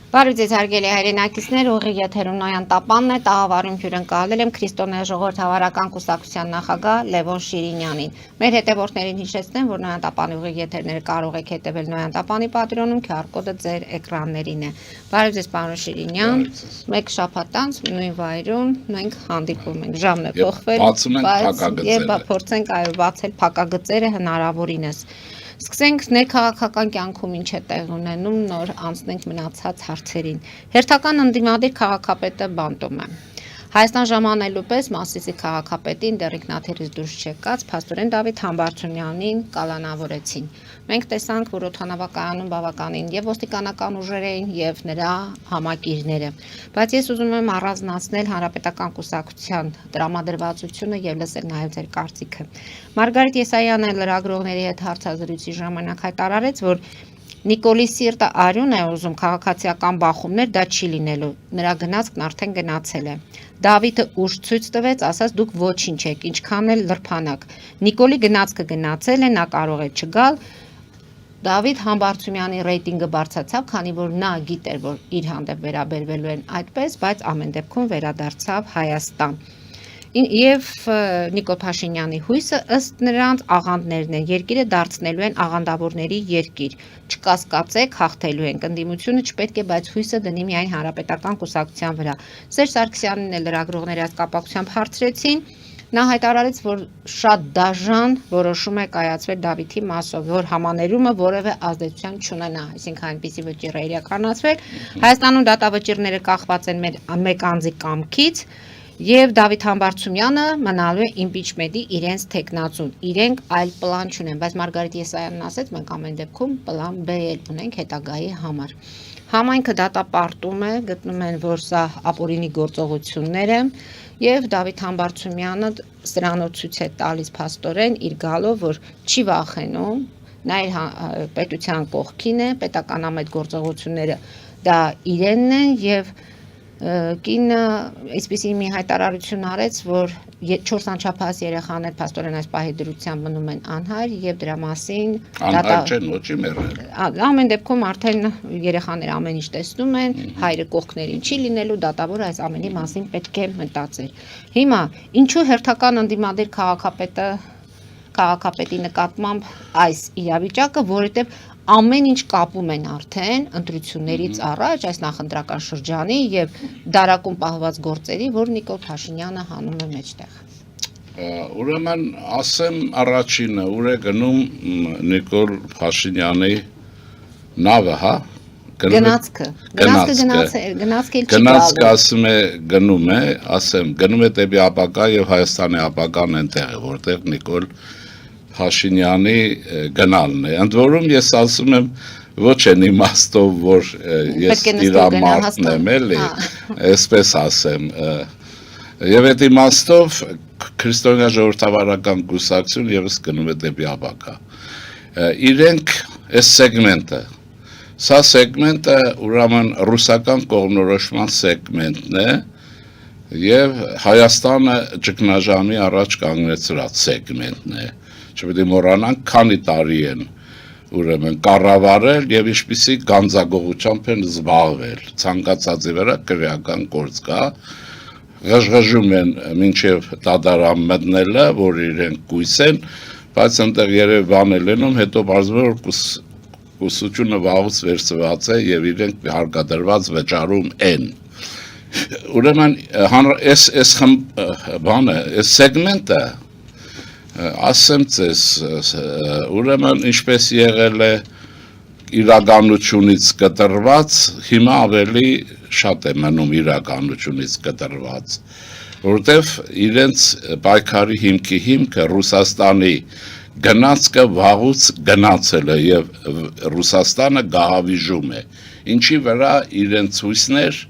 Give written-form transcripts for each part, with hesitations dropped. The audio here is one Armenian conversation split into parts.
Բարև ձեզ հարգելի հայրենակիցներ, ուղիղ եթերում Նոյան Տապանն է, տաղավարում հյուրընկալել եմ Քրիստոնյա ժողովրդավարական կուսակցության նախագահ Լևոն Շիրինյանին։ Մեր հետևորդներին հիշեցնեմ, որ Նոյան Տապանի ուղիղ եթերները կարող եք հետևել Նոյան Տապանի պատրոնում, QR կոդը ձեր էկրաններին է։ Բարև ձեզ, պարոն Շիրինյան, մեկ շաբաթ անց նույն վայրում մենք հանդիպում ենք, ժամն է փոխվել, եւ փորձենք բացել փակագծերը հնարավորինս։ Սկսենք ներքաղաքական կյանքում ինչ է տեղ ունենում, նոր անցնենք մնացած հարցերին։ Հերթական ընդդիմադիր քաղաքապետը բանտում է։ Հայաստան ժամանելու պես Մասիսի քաղաքապետին դեռ ինքնաթիռից դուրս չեկած փաստորեն Դավիթ Համբարձումյանին կալանավորեցին։ Մենք տեսանք, որ օդանավակայանում բավականին եւ ոստիկանական ուժեր էին եւ նրա համակիրները։ Բայց ես ուզում եմ առանձնացնել հանրապետական կուսակցության տրամադրվածությունը եւ լսել նաեւ ձեր կարծիքը։ Մարգարիտ Եսայանը լրագրողների հետ հարցազրույցի ժամանակ հայտարարեց, որ Նիկոլի սիրտը արյուն է ուզում քաղաքացիական բախումներ, դա չի լինելու, նրա գնացքն արդեն գնացել է։ Դավիթը ուժ ցույց տվեց, ասաց դուք ոչինչ եք, ինչքան էլ լրփանակ։ Նիկոլի գնացքը գնացել է, նա կարող է չգալ։ Դավիթ Համբարձումյանի ռեյտինգը բարձրացավ, քանի որ նա գիտեր, որ իր հանդեպ վերաբերվելու են այդպես, բայց ամեն դեպքում վերադարձավ Հայաստան։ Եվ Նիկոլ Փաշինյանի հույսը ըստ նրանց աղանդներն են, երկիրը դարձնելու են աղանդավորների երկիր, չկասկածեք, հաղթելու ենք, ընդդիմությունը չպետք է, բայց հույսը դնի միայն հանրապետական կուսակցության վրա։ Սերժ Սարգսյանին էլ լրագրողների հետ կապակցությամբ հարցրեցին, նա հայտարարեց, որ շատ դաժան որոշում է կայացվել Դավիթի մասով, որ համաներումը որևէ ազդեցություն չունենա, այսինքն այնպիսի վճիռ է իրականացվել։ Հայաստանում դատավճիռները կախված են մեկ անձի կամքից, եւ Դավիթ Համբարձումյանը մնալու է իմպիչմենտի իրենց թեկնածուն, իրենք այլ պլան չունեն, բայց Մարգարիտ Եսայանն ասեց, մենք ամեն դեպքում պլան B էլ ունենք հետագայի համար։ Համայնքը դատապարտում է, գտնում են, որ սա ապօրինի գործողություններ է, եւ Դավիթ Համբարձումյանը սրանով ցույց է տալիս փաստորեն իր գալով, որ չի վախենում, նա իր պետության կողքին է, պետականամետ գործողությունները դա իրենն են եւ կինը այսպեսի մի հայտարարություն արեց, որ 4 անչափահաս երեխաներ փաստորեն այս պահի դրությամբ մնում են անհայր եւ դրա մասին անհայր չեն, ոչի մեռնել։ Ամեն դեպքում արդեն երեխաները ամեն ինչ տեսնում են, հայրը կողքներին չի լինելու, դատավորը այս ամենի մասին պետք է մտածել։ Հիմա ինչու հերթական ընդդիմադիր քաղաքապետի նկատմամբ այս իրավիճակը, որովհետեւ ամեն ինչ կապում են արդեն ընտրություններից առաջ այս նախընտրական շրջանի եւ դարակում պահված գործերի, որ Նիկոլ Փաշինյանը հանում է մեջտեղ։ Ուրեմն ասեմ առաջինը, ուր է գնում Նիկոլ Փաշինյանի նավը, հա? Գնացքը ասում է գնում է, ասեմ, գնում է դեպի ապագա եւ Հայաստանի ապագան այնտեղ է, որտեղ Նիկոլ Փաշինյանի գնալն է։ Ընդ որում ես ասում եմ ոչ այն իմաստով, որ ես իրամարտն եմ, էլի, այսպես ասեմ։ Եվ այդ իմաստով Քրիստոնյա ժողովրդավարական կուսակցություն եւս գնում է դեպի ապագա։ Իրենք այս սեգմենտը, սա սեգմենտը ուրեմն ռուսական կողմնորոշման սեգմենտն է եւ Հայաստանը ճգնաժամի առաջ կանգնեցրած սեգմենտն է։ Չպետք է մոռանանք, քանի տարի են ուրեմն կառավարել եւ ինչպիսի գանձագողությամբ են զբաղվել, ցանկացածի վրա քրեական գործ կա, ղժղժում են մինչեւ դադարան մտնելը, որ իրենք կույս են, բայց այնտեղ երևի բանել են, հետո բարձր որ կուսությունը վաղուց վերցված է եւ իրենք հարկադրված վճարում են։ Ուրեմն այս բանը, այս սեգմենտը ասեմ ձեզ, ուրեմն ինչպես եղել է իրականությունից կտրված, հիմա ավելի շատ է մնում իրականությունից կտրված, որտեվ իրենց պայքարի հիմքը Ռուսաստանի գնացքը վաղուց գնացել է եւ Ռուսաստանը գահավիժում է, ինչի վրա իրենց հույսներ,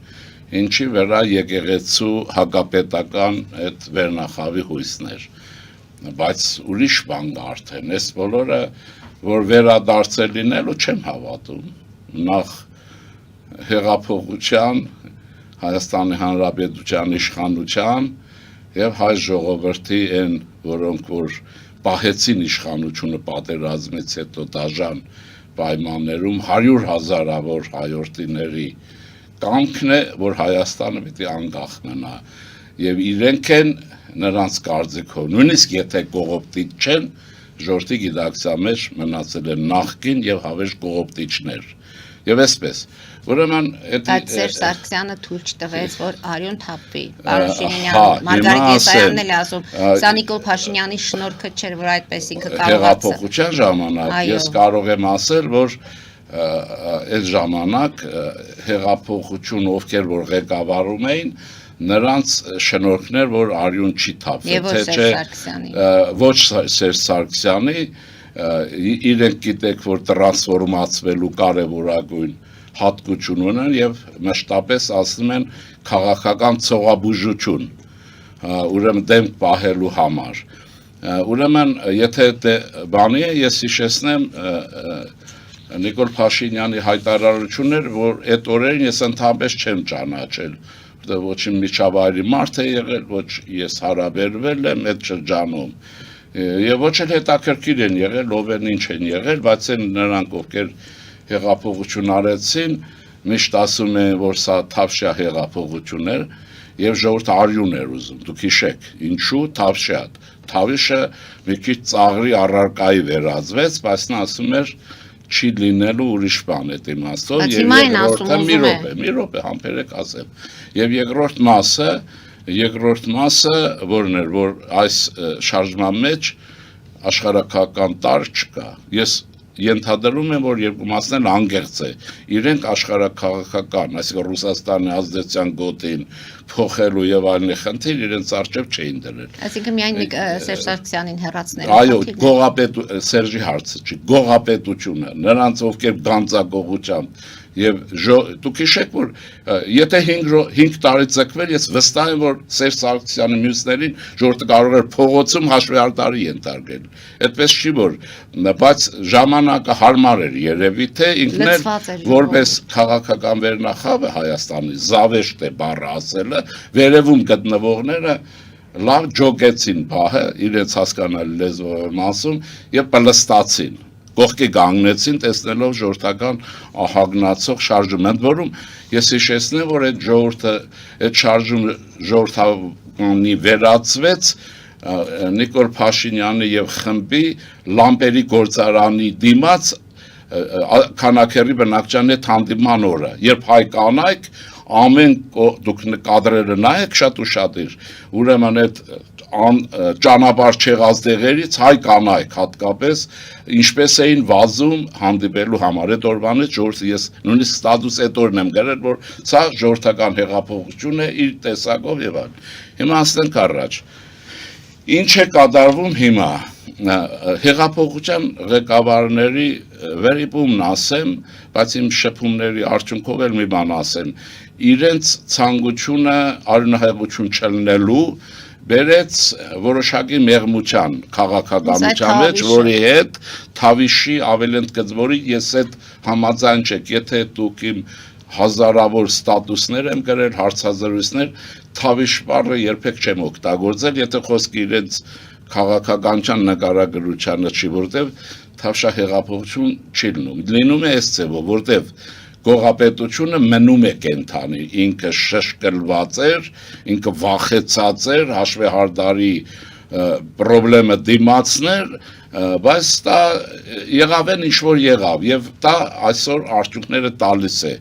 ինչի վրա եկեղեցու հակապետական այդ վերնախավի հույսներ, բայց ուրիշ բան արդեն, այս բոլորը, որ վերադարձել լինելու չեմ հավատում, նախ հեղափոխության, Հայաստանի Հանրապետության իշխանության եւ հայ ժողովրդի են, որոնք որ պահեցին իշխանությունը պատերազմից հետո դաժան պայմաններում 100 հազարավոր հայորդիների կամքն է, որ Հայաստանը պիտի անկախ մնա, եւ իրենք են նրանց կարծիքով, նույնիսկ եթե կողոպտիչ չեն, ժողովրդի գիտակցության մեջ մնացել են նախկին եւ հավերժ կողոպտիչներ։ Եվ այսպես, ուրեմն Բայց Սերժ Սարգսյանը թույլ չտվեց, որ արյուն թափվի։ Պարոն Շիրինյան, Մարգարիտ Եսայանն էլ ասում, սա Նիկոլ Փաշինյանի շնորհքը չէր, որ այդպես ինքը կարողացավ։ Հեղափոխության ժամանակ ես կարող եմ ասել, որ այդ ժամանակ հեղափոխություն ովքեր որ ղեկավարում էին, նրանց շնորհքներ, որ արյուն չի թափվել, ոչ Սերժ Սարգսյանի, իրենք գիտեք, որ տրանսֆորմացվելու կարևորագույն հատկություն ունեն եւ մշտապես ասում են քաղաքական ցողաբուժություն, ուրեմն դեմ պահելու համար։ Ուրեմն եթե բանի է, ես հիշեցնեմ Նիկոլ Փաշինյանի հայտարարություններ, որ այդ օրերին ես ընդհանրապես չեմ ճանաչել, որտեղ ոչ իմ միջավայրի մարդ է եղել, ոչ ես հարաբերվել եմ այդ շրջանում, եւ ոչ էլ հետաքրքիր են եղել, ով են ինչ են եղել, բայց են նրանք, ովքեր հեղափոխություն արեցին, միշտ ասում են, որ սա թավշյա հեղափոխություն էր եւ ժողովուրդը արյուն էր ուզում։ Դուք հիշեք, ինչու թավշյա։ Թավիշը մի քիչ ծաղրի առարկայի վերածվեց, բայց նա ասում էր չի լինելու ուրիշ բան այդ իմաստով եւ երկրորդը մի րոպե համբերեք ասեմ։ Եվ երկրորդ մասը որն էր, որ այս շարժման մեջ աշխարհակական տար չկա։ Ես ենթադրում եմ, որ երկու մասն էլ անգերց է։ Իրենք աշխարհակաղակական, այսինքն Ռուսաստանի ազդեցության գոտին փոխելու եւ այլն խնդիր իրենց արժեվ չէին դրել։ Այսինքն միայն Սերժ Սարգսյանին հեռացնելու։ Այո, Սերժի հարցը չի, գողապետությունը, նրանց ովքեր գանձագողությամբ եւ դուք հիշեք, որ եթե 5 տարի ցկվել, ես վստահ եմ, որ Սերժ Սարգսյանի մյուսներին ժողովուրդը կարող էր փողոցում հաշվեհարդարի ենթարկել։ Այդպես չի որ, բայց ժամանակը հարմար էր երևի թե ինքն էլ որպես քաղաքական վերնախավը Հայաստանի զավեշտ է բառը ասելը, վերևում գտնվողները լավ ջոգեցին բահը, իրենց հասկանալի լեզվով եմ ասում եւ պլստացին, կողքի գանգնեցին տեսնելով ժողովրդական ահագնացող շարժում, ընդ որում ես հիշեցնեմ, որ այդ ժողովուրդը այդ շարժումը ժողովրդանի վերածվեց Նիկոլ Փաշինյանի եւ խմբի լամպերի գործարանի դիմաց քանաքերի բնակչության հետ հանդիման օրը, երբ հայ կանայք ամեն դուք կադրերը նայեք շատ ու շատ իր, ուրեմն այդ ճանապարհ չեղած տեղերից հայ կանայք հատկապես ինչպես էին վազում հանդիպելու համար։ Այդ օրվանից ժողովուրդը ես նույնիսկ ստատուս այդ օրն եմ գրել, որ սա ժողովրդական հեղափոխություն է իր տեսակով եւ այլն։ Հիմա ասենք առաջ։ Ինչ է կատարվում հիմա հեղափոխության ղեկավարների վերիպումն ասեմ, բայց իմ շփումների արդյունքով էլ մի բան ասեմ, իրենց ցանկությունը արյունահեղություն չլինելու բերեց որոշակի մեղմության քաղաքականության մեջ, որի հետ Թավիշի ավելի ընդգծվորի ես այդ համաձայն չեք, եթե դուք իմ հազարավոր ստատուսներ եմ գրել, հարցազրույցներ, Թավիշ բառը երբեք չեմ օգտագործել, եթե խոսքը իրենց քաղաքականության նկարագրությանը չի, որտեվ Թավշա հեղափոխություն չի լինում։ Լինում է այս ձևով, որտեվ գողապետությունը մնում է կենթանի, ինքը շշկլված էր, ինքը վախեցած էր, հաշվեհարդարի պրոբլեմը դիմացներ, բայց դա եղավ են ինչ-որ եղավ, եւ դա այսօր արդյունքները տալիս է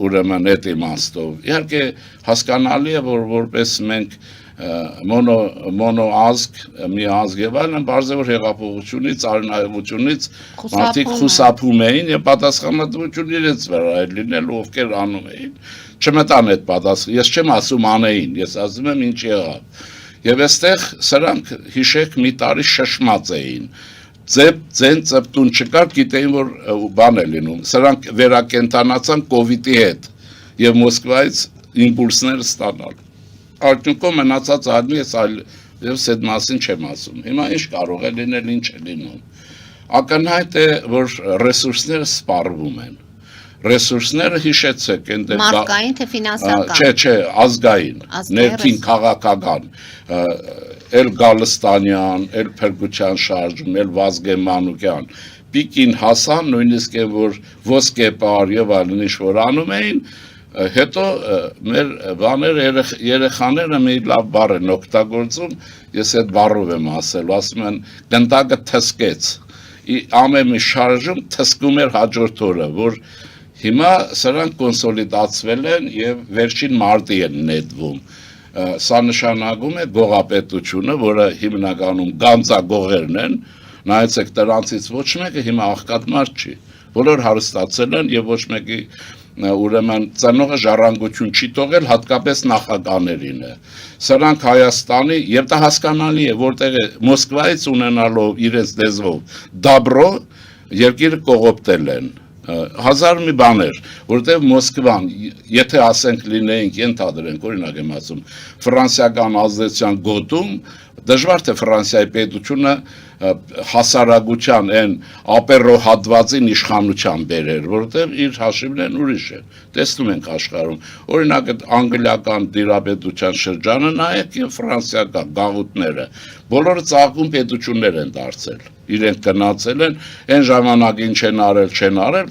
ուրեմն այդ իմաստով։ Իհարկե հասկանալի է, որ որպես մենք մոնոազգ, մի ազգ եւ այլն, բարձր որ հեղափոխությունից, արյունահեղությունից մարդիկ խուսափում էին եւ պատասխանատվություն իրենց վրա էր լինել, ովքեր անում էին։ Չմտան այդ պատասխան, ես չեմ ասում անեին, ես ասում եմ ինչ եղավ։ Եվ այստեղ սրանք հիշեք մի տարի շշմած էին։ Ձեն ծպտուն չկար, գիտեին որ բան է լինում։ Սրանք վերակենդանացան կոവിഡ്ի հետ եւ Մոսկվայից իմպուլսներ ստանալ։ Արդյունքում մնացած արմի ես այլ ես այդ մասին չեմ ասում։ Հիմա ինչ կարող է լինել, ինչ է լինում։ Ակնհայտ է, որ ռեսուրսները սպառվում են։ Ռեսուրսները հիշեցեք, այնտեղ մարդկային թե ֆինանսական։ Չէ, ազգային, ներքին քաղաքական, էլ Գալստանյան, էլ Փրկության շարժում, էլ Վազգեն Մանուկյան, պիկին հասան, նույնիսկ որ ոսկեպար եւ այլն ինչ որ անում էին, Հետո մեր բաներ երեխաները մի լավ բառ են օգտագործում, ես այդ բառով եմ ասել, ասում են գնդակը թսկեց, ամեն մի շարժում թսկում էր հաջորդ օրը, որ հիմա սրանք կոնսոլիդացվել են եւ վերջին մարտի են նետվում, սա նշանակում է գողապետությունը, որը հիմնականում գանձագողերն են, նայեցեք դրանցից ոչ մեկը հիմա աղքատ մարդ չի, բոլոր հարստացել են եւ ոչ մեկի ուրեմն ծնողը ժառանգություն չի տողել, հատկապես նախագաներին է։ Սրանք Հայաստանի եւ դա հասկանալի է, որտեղ է Մոսկվայից ունենալով իրենց դեզվով դաբրո երկիրը կողոպտել են։ Հազար մի բաներ, որտեղ Մոսկվան, եթե ասենք լինեինք, ենթադրենք, օրինակ եմ ասում, ֆրանսիական ազդեցության գոտում, դժվար թե Ֆրանսիայի պետությունը հասարակության այն ապերո հատվածին իշխանության բերեր, որովհետև իր հաշիվներն ուրիշ են։ Տեսնում ենք աշխարհում։ Օրինակ այդ անգլիական դիրապետության շրջանը նայեք եւ ֆրանսիական գաղութները, բոլորը ծաղկուն պետություններ են դարձել։ Իրենք գնացել են, այն ժամանակ ինչ են արել,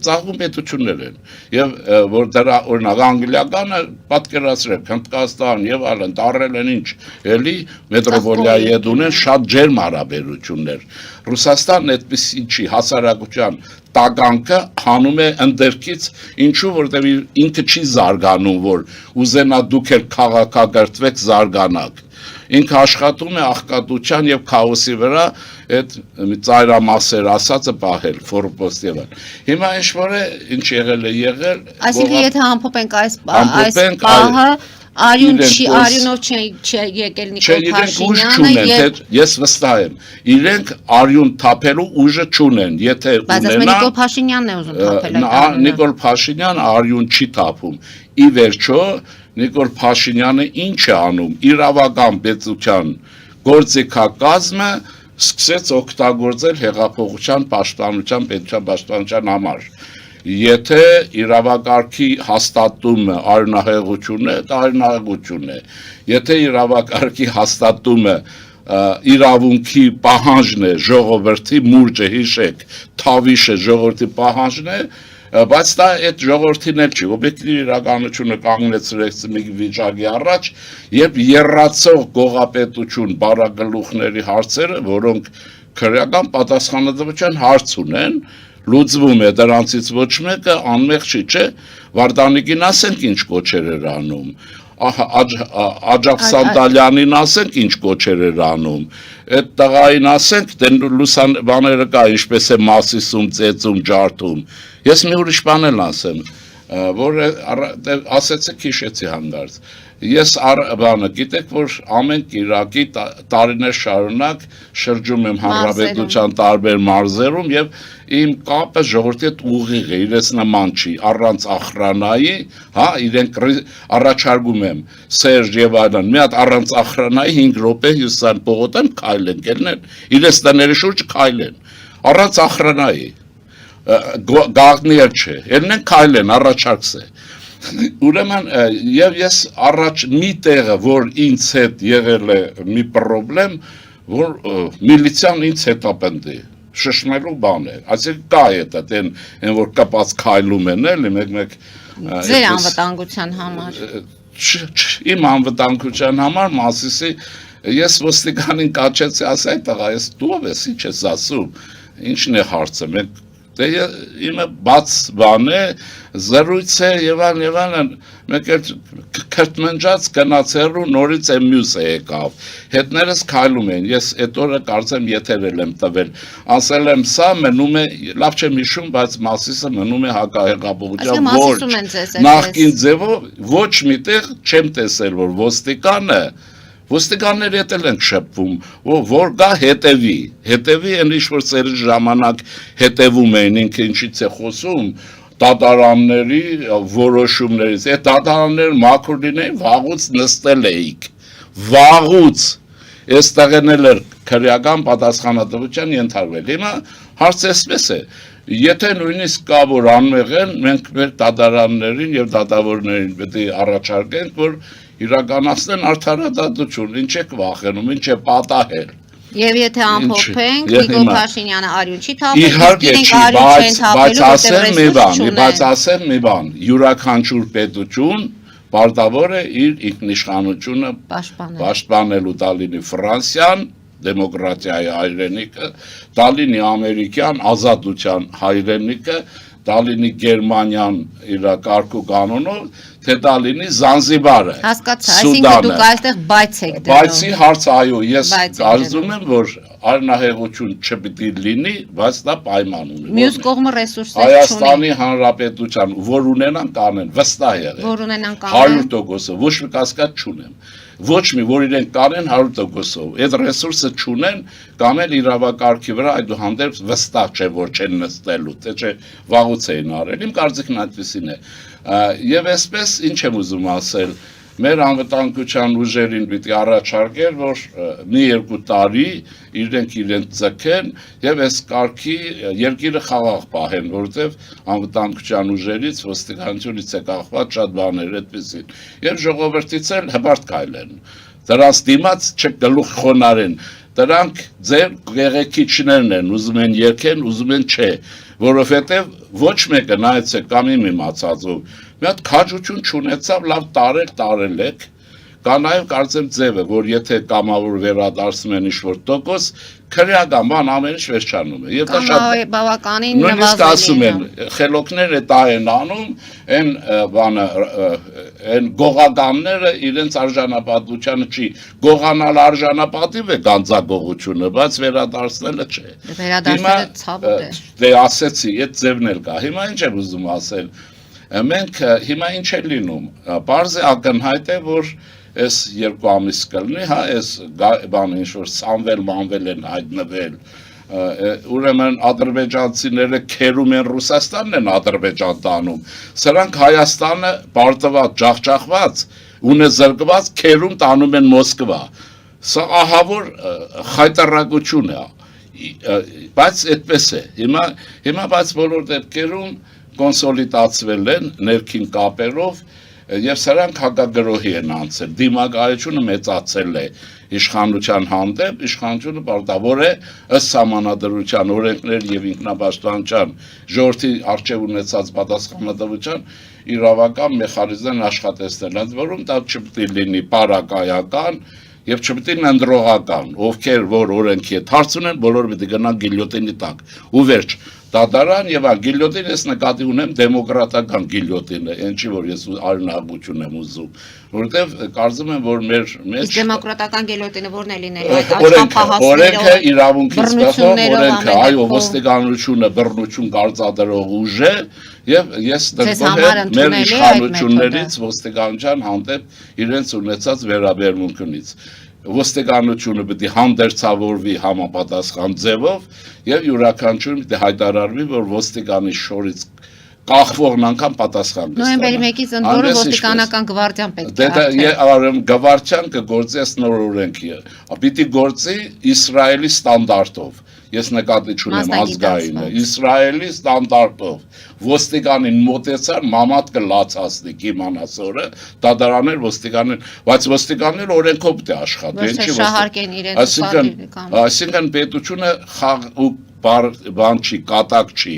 ծաղկուն պետություններ են։ Եվ որ դրա օրինակ անգլիականը պատկերացրեք, Հնդկաստան եւ այլն դարել են ինչ, էլի մետրոպոլիայի հետ ունեն շատ ջերմ հարաբերություններ։ Ռուսաստանն այդպես ինչի հասարակության տագանքը հանում է ընդերքից, ինչու որտեղ ինքը չի զարգանում, որ ուզենա դուք էլ քաղաքակրթվեք զարգանաք։ Ինքը աշխատում է աղքատության եւ քաոսի վրա այդ ծայրամասեր ասածը պահել ֆորպոստի վրա։ Հիմա ինչ եղել է եղել։ Այսինքն եթե ամփոփենք այս պահը արյունով չի եկել Նիկոլ Փաշինյանը եւ ես վստահ եմ իրենք արյուն թափելու ուժը չունեն, եթե ունենան։ Բայց ասում Նիկոլ Փաշինյանն է ուզում թափել այդ արյունը։ Նիկոլ Փաշինյանը արյուն չի թափում։ Ի վերջո Նիկոլ Փաշինյանը ինչ է անում, իրավական պետության գործիքակազմը սկսեց օգտագործել հեղափոխության պաշտպանության, պետության պաշտպանության համար։ Եթե իրավակարգի հաստատումը արյունահեղություն է, դա արյունահեղություն է։ Եթե իրավակարգի հաստատումը իրավունքի պահանջն է, ժողովրդի մուրճը, հիշեք, թավիշը ժողովրդի պահանջն է, բայց դա այդ ժողովրդին էլ չի, օբյեկտիվ իրականությունը կանգնեցրեց մի վիճակի առաջ, երբ եռացող գողապետություն բարագլուխների հարցերը, որոնք քրեական պատասխանատվության հարց ունեն, լուծվում է դրանցից ոչ մեկը անմեղ չի, չէ, Վարդանիկին ասենք ինչ կոչեր էր անում, Աջափ Սանտալյանին ասենք ինչ կոչեր էր անում, այդ տղային ասենք լուսան բաները կա, ինչպես է Մասիսում, ծեծում, ջարդում, ես մի ուրիշ բան էլ ասեմ, որ ասեցեք հիշեցի հանդարտ, ես բանը գիտեք, որ ամեն կիրակի տարիներ շարունակ շրջում եմ հանրապետության տարբեր մարզերում եւ իմ կապը ժողովրդի հետ ուղիղ է, իրենց նման չի, առանց ախրանայի, հա, իրենք առաջարկում եմ Սերժ եւ այլն, մի հատ առանց ախրանայի 5 րոպե Հյուսիսական պողոտան քայլեն, գելնեն, իրենց տների շուրջ քայլեն, առանց ախրանայի, գաղտնիեր չէ, ելնեն քայլեն, առաջարկս է։ Ուրեմն եւ ես առաջ մի տեղը, որ ինձ հետ եղել է մի պրոբլեմ, որ միլիցիան ինձ հետապնդի, շշմելու բան է, այսինքն կա հետը, այն որ կապած քայլում են էլի, մեկ ձեր անվտանգության համար։ Իմ անվտանգության համար Մասիսի ես ոստիկանին կաչեցի, ասա այդ տղա, ես դու ով ես, ինչ ես ասում, ինչն է հարցը, մենք իմը բաց բան է, զրույց է եւ այլն, մեկ էլ քրտմնջած գնացերու նորից է մյուսը եկավ, հետներս քայլում են, ես այդ օրը կարծեմ եթերել եմ տվել, ասել եմ սա մնում է, լավ չեմ հիշում, բայց Մասիսը մնում է հակահեղափոխության ոչ, նախկին ձևով ոչ միտեղ չեմ տեսել, որ ոստիկանները հետ են շփվում, որ գա հետևի են ինչ-որ ծերի ժամանակ հետևում էին, ինքը ինչից է խոսում, դատարանների որոշումներից, այդ դատարանները մաքուր լինեին, վաղուց նստել էիք, վաղուց, այս տղեն էլ էր քրեական պատասխանատվության ենթարկվել, հիմա հարց էսպես է, եթե նույնիսկ կա, որ անմեղ են, մենք մեր դատարաններին և դատավորներին պետք է առաջարկենք, որ իրականացնեն արդարադատություն, ինչ եք վախենում, ինչ է պատահել։ Եվ եթե ամփոփենք, Ինչ, Նիկոլ Փաշինյանը արյուն չի թափել, Իհարկե իսկ չի, իրենք արյուն չեն բայց թափելու, բայց ասեմ մի բան, յուրաքանչյուր պետություն պարտավոր է իր ինքնիշխանությունը պաշտպանելու, դա լինի Ֆրանսիան, դեմոկրատիայի հայրենիքը, դա լինի ամերիկյան ազատության հայրենիքը, դա լինի Գերմանիան իր կարգ ու կանոնով, թե դա լինի Զանզիբարը, Հասկացա, այսինքն դուք այստեղ բայց եք դնում։ Բայցի հարցը այո, ես կարծում եմ, որ առնահեղություն չպիտի լինի, բայց դա պայման ունի։ Մյուս կողմը ռեսուրսներ չունի։ Հայաստանի Հանրապետության, որ ունենան կանեն, վստահ եղեք։ Որ ունենան կանեն 100%-ով, ոչ մի կասկած չունեմ։ Ոչ մի, որ իրենք կանեն 100%-ով։ Այդ ռեսուրսը չունեն, կամ էլ իրավակարգի վրա այդուհանդերձ վստահ չէ, որ չեն նստելու, թե չէ վաղուց էին արել։ Իմ կարծիքն այդպեսին է։ Եվ այսպես ինչ եմ ուզում ասել, մեր անվտանգության ուժերին պիտի առաջարկել, որ մի 2 տարի իրենք ձգեն եւ այս կարգի երկիրը խաղաղ պահեն, որովհետեւ անվտանգության ուժերից, ոստիկանությունից է կախված շատ բաներ այդպեսին։ Եվ ժողովրդից էլ հբարտ քայլեն։ Դրանց դիմաց չգլուխ խոնարեն։ Դրանք ձեր գեղեցիչներն են, ուզում են երկեն, ուզում են չէ, որովհետև ոչ մեկը նայեցեք կամ իմ իմացածով, մի հատ քաջություն չունեցավ, լավ տարել եք, կա նաև կարծեմ ձևը, որ եթե կամավոր վերադարձում են ինչ-որ տոկոս, քրեական բան ամեն ինչ վերջանում է։ Եվ դա շատ բավականին նույնիսկ ասում են, խելոքները դա են անում, այն բանը, այն գողականները իրենց արժանապատվությանը չի, գողանալ արժանապատիվ է գանձագողությունը, բայց վերադարձնելը չէ։ Վերադարձնելը ցավոտ է։ Դե ասեցի, այդ ձևն էլ կա։ Հիմա ինչ եմ ուզում ասել։ Մենք հիմա ինչ է լինում։ Պարզ է ակնհայտ է, որ այս 2 ամիս կլինի, հա, այս բանը ինչ-որ սանվել են հայտնվել, ուրեմն ադրբեջանցիները քերում են Ռուսաստանն են Ադրբեջան տանում, սրանք Հայաստանը պարտված, ջախջախված, ունեզրկված քերում տանում են Մոսկվա, սա ահավոր խայտարակություն է, բայց այդպես է, հիմա բայց բոլոր դեպքերում կոնսոլիդացվել են ներքին կապերով եւ սրանք հակագրոհի են անցել, դիմակայությունը մեծացել է իշխանության հանդեպ, իշխանությունը պարտավոր է ըստ սահմանադրության, օրենքների եւ ինքնապաշտպանության ժողովրդի արժեվ ունեցած պատասխանատվության իրավական մեխանիզմն աշխատեցնել, ընդ որում դա չպետք է լինի պարակայական եւ չպետք է ննդրողական, ովքեր որ օրենքի հետ հարց ունեն, բոլորը պետք է գնան գիլյոտինի տակ, ու վերջ, դատարան եւ գիլյոտին ես նկատի ունեմ դեմոկրատական գիլյոտինը, ինչի որ ես արյունահեղություն եմ ուզում, որովհետեւ կարծում եմ, որ մեր մեջ դեմոկրատական գիլյոտինը որն է լինելու այդ աշխատահասներով, օրենքը իրավունքից բխող օրենքը, այո, ոստիկանությունը բռնություն կարձադրող ուժ է եւ ես դժգոհ եմ մեր իշխանություններից ոստիկանության հանդեպ իրենց ունեցած վերաբերմունքից։ Ոստիկանությունը պետք է հանդերձավորվի համապատասխան ձևով եւ յուրաքանչյուրը պետք է հայտարարվի, որ ոստիկանի շորից կախվողն անգամ պատասխան կստանա։ Նոյեմբերի 1-ից ընդ որում ոստիկանական գվարդիան պետք է արդեն գվարդիան կգործի այս նոր օրենքի։ Պիտի գործի Իսրայելի ստանդարտով։ Ես նկատի չունեմ ազգայինը, Իսրայելի ստանդարտով ոստիկանին մոտեցար մամատ կլացածնի կիմանասորը, դատարաներ ոստիկաններ, բայց ոստիկանները օրենքով պետք է աշխատեն, չի շահարկեն իրենց այսինքն պետությունը խաղ ու բան չի, կատակ չի,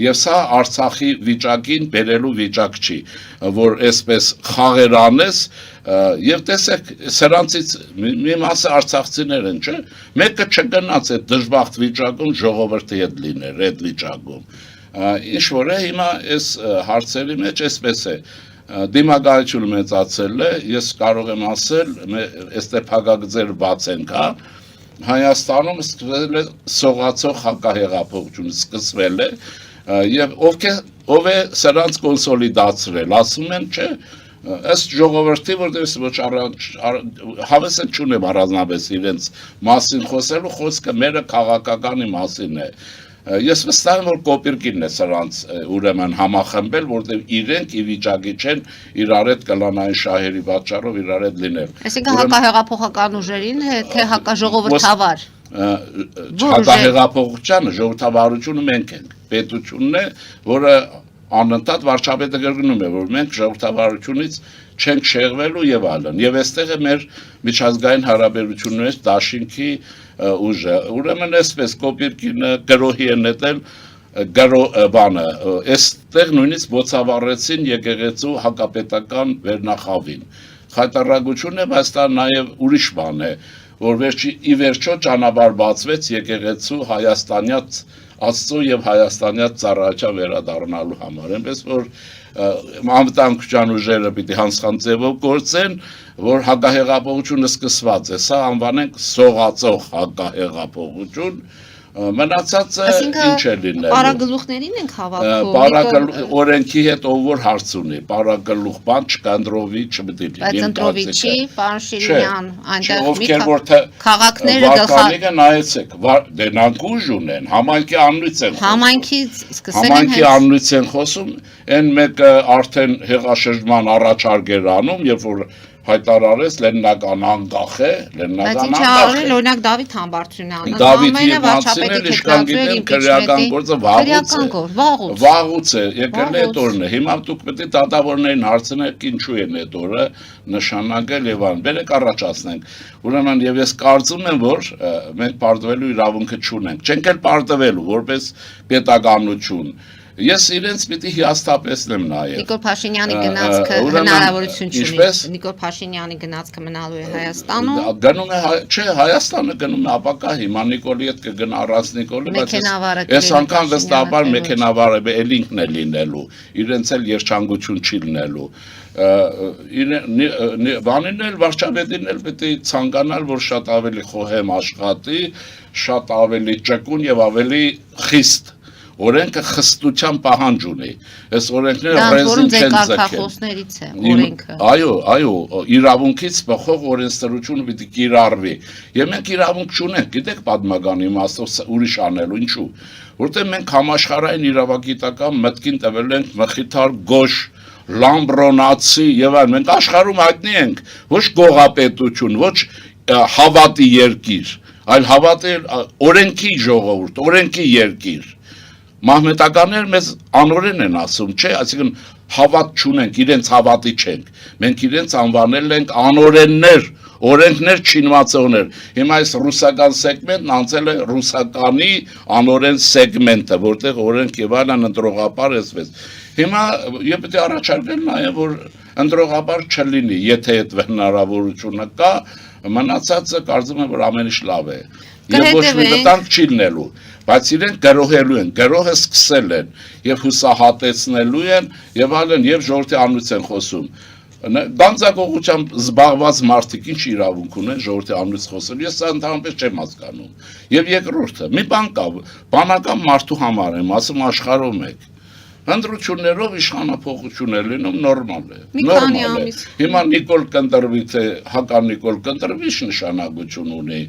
եւ սա Արցախի վիճակին բերելու վիճակ չի, որ այսպես խաղեր անես եւ տեսեք սրանցից մի մասը արցախցիներ են, չէ՞, մեկը չգնաց այդ դժբախտ վիճակում ժողովրդի հետ լիներ այդ վիճակում, ինչ որ է հիմա այս հարցերի մեջ այսպես է, դիմակայությունը մեծացել է, ես կարող եմ ասել, այստեղ փակագծեր բաց են կա, Հայաստանում սկսվել է սողացող հակահեղափոխություն, սկսվել է, եւ ով է սրանց կոնսոլիդացրել, ասում են, չէ, ըստ ժողովրդի, որտեղ ոչ հավես չունեմ առանձնապես իրենց մասին խոսելու, խոսքը մերը քաղաքականի մասին է։ Ես վստահ եմ, որ կոպիրկինն է սրանց ուրեմն համախմբել, որտեղ իրենք ի վիճակի չեն իրար հետ կլանային շահերի պատճառով իրար հետ լինել։ Այսինքն հակահեղափոխական ուժերին, թե հակաժողովրդավար։ Հակահեղափոխությանը ժողովրդավարությունը մենք ենք, պետությունն է, որը անընդհատ վարչապետը գրգնում է, որ մենք ժողովրդավարությունից չենք շեղվելու եւ այլն։ Եվ այստեղ է մեր միջազգային հարաբերությունների դաշինքի ուժը։ Ուրեմն այսպես կոպիրկինը գրոհի է նետել բանը, այստեղ նույնիսկ ոցավառեցին եկեղեցու հակապետական վերնախավին։ Խայտարակություն է, բայց դա նաև ուրիշ բան է, որ ի վերջո ճանապարհ բացվեց եկեղեցու հայաստանյաց Աստծո եւ հայաստանյաց ծառայության վերադառնալու համար, այնպես որ անվտանգության ուժերը պիտի հանցան ձևով գործեն, որ հակահեղափոխությունը սկսված է, սա անվանենք սողացող հակահեղափոխություն, մնացածը ինչ է լինելու։ Պարագլուխներին ենք հավաքում։ Օրենքի հետ ով որ հարց ունի, պարագլուխ բան չկանդրովի չպիտի լինի։ Բայց ընտրովիչի, պարոն Շիրինյան, այնտեղ մի քաղաքները Վարկանիկը նայեցեք, դե նրանք ուժ ունեն, համայնքի անունից են խոսում։ Համայնքից սկսել են Համայնքի անունից են խոսում, այն մեկը արդեն հեղաշրջման առաջարկ էր անում, երբ որ հայտարարեց լեննական անկախ է, Բայց ինչ արել, օրինակ Դավիթ Համբարձումյանը, Դավիթի Մանցին էլ իշքան գիտեմ քրեական գործը վաղուց է, եկել է այդ օրն է, հիմա դուք պետք է դատավորներին հարցնեք ինչու են այդ օրը նշանակել եւ այլն, բերեք առաջացնենք, ուրեմն եւ ես կարծում եմ, որ մենք պարտվելու իրավունքը չունենք, չենք էլ պարտվելու որպես պետականություն Ես իրենց պիտի հիասթափեցնեմ նաև։ Նիկոլ Փաշինյանի գնացքը հնարավորություն չունի։ Նիկոլ Փաշինյանի գնացքը մնալու է Հայաստանում։ Գնում է, չէ, Հայաստանը գնում է ապակա, հիմա Նիկոլի հետ կգնա առանց Նիկոլի, բայց այս անգամ վստահաբար մեքենավարը էլ ինքն է լինելու, իրենց էլ երջանկություն չի լինելու։ Բանին էլ վարչապետին էլ պետք է ցանկանալ, որ շատ ավելի խոհեմ աշխատի, շատ ավելի ճկուն եւ ավելի խիստ Օրենքը խստության պահանջ ունի։ Այս օրենքները ռեզին չեն կարգախոսներից է օրենքը։ Այո, իրավունքից բխող օրենսդրությունը պիտի կիրառվի։ Եվ մենք իրավունք չունենք, գիտեք պատմական իմաստով ուրիշ անելու, ինչու։ Որտեղ մենք համաշխարհային իրավագիտական մտքին տվել ենք մխիթար գոշ լամբրոնացի եւ այլն, մենք աշխարհում հայտնի ենք ոչ գողապետություն, ոչ հավատի երկիր, այլ հավատի օրենքի ժողովուրդ, օրենքի երկիր։ Մահմետականները մեզ անօրեն են ասում, չէ, այսինքն հավատ չունենք, իրենց հավատի չենք։ Մենք իրենց անվանել ենք անօրեններ, օրենքներ չինվածողներ։ Հիմա այս ռուսական սեգմենտն անցել է ռուսականի անօրեն սեգմենտը, որտեղ օրենք եւ այլն ընտրողապար էսպես։ Հիմա ես պետք է առաջարկեմ նաեւ որ ընտրողապար չլինի, եթե այդ հնարավորությունը կա, մնացածը կարծում եմ որ ամեն ինչ լավ է։ Եվ ոչ մի վտանգ չի լինելու, բայց իրենք գրոհելու են, գրոհը սկսել են եւ հուսահատեցնելու են եւ այլն եւ ժողովրդի անունից են խոսում։ Գանձակողությամբ զբաղված մարդիկ ինչ իրավունք ունեն ժողովրդի անունից խոսել։ Ես սա ընդհանրապես չեմ հասկանում։ Եվ երկրորդը, մի բան կա, բանական մարդու համար եմ ասում աշխարհում եք։ Ընտրություններով իշխանափոխություն է լինում նորմալ է։ Նորմալ է։ Հիմա Նիկոլ կընտրվի թե հական Նիկոլ կընտրվի նշանակություն ունի։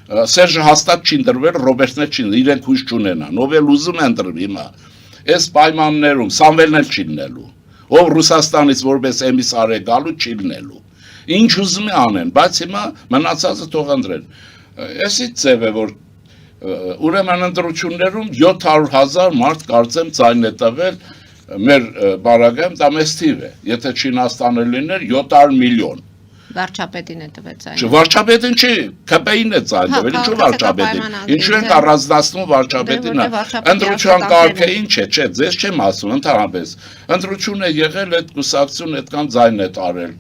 Սերժը հաստատ չի ընտրվել, Ռոբերտն էլ չի, իրենք հույս չունենան, ով էլ ուզում է ընտրվի հիմա։ Այս պայմաններում Սամվելն էլ չի լինելու, ով Ռուսաստանից որպես էմիսար է գալու չի լինելու։ Ինչ ուզում է անեն, բայց հիմա մնացածը թող ընտրեն։ Այսից ձև է որ ուրեմն ընտրություններում 700,000 մարդ կարծեմ ձայն է տվել մեր բարակայում դա մեծ թիվ է։ Եթե Չինաստանը լիներ 700 միլիոն Վարչապետին է տվեց այն։ Վարչապետին չի, ԿՊ-ին է ցույց տվել, ինչու վարչապետին։ Ինչու են առանձնացնում վարչապետին։ Ընտրության կարգը ինչ է, չէ, ձեզ չեմ ասում, ընդհանրապես։ Ընտրությունը եղել այդ կուսակցությունը այդքան ձայն է տարել։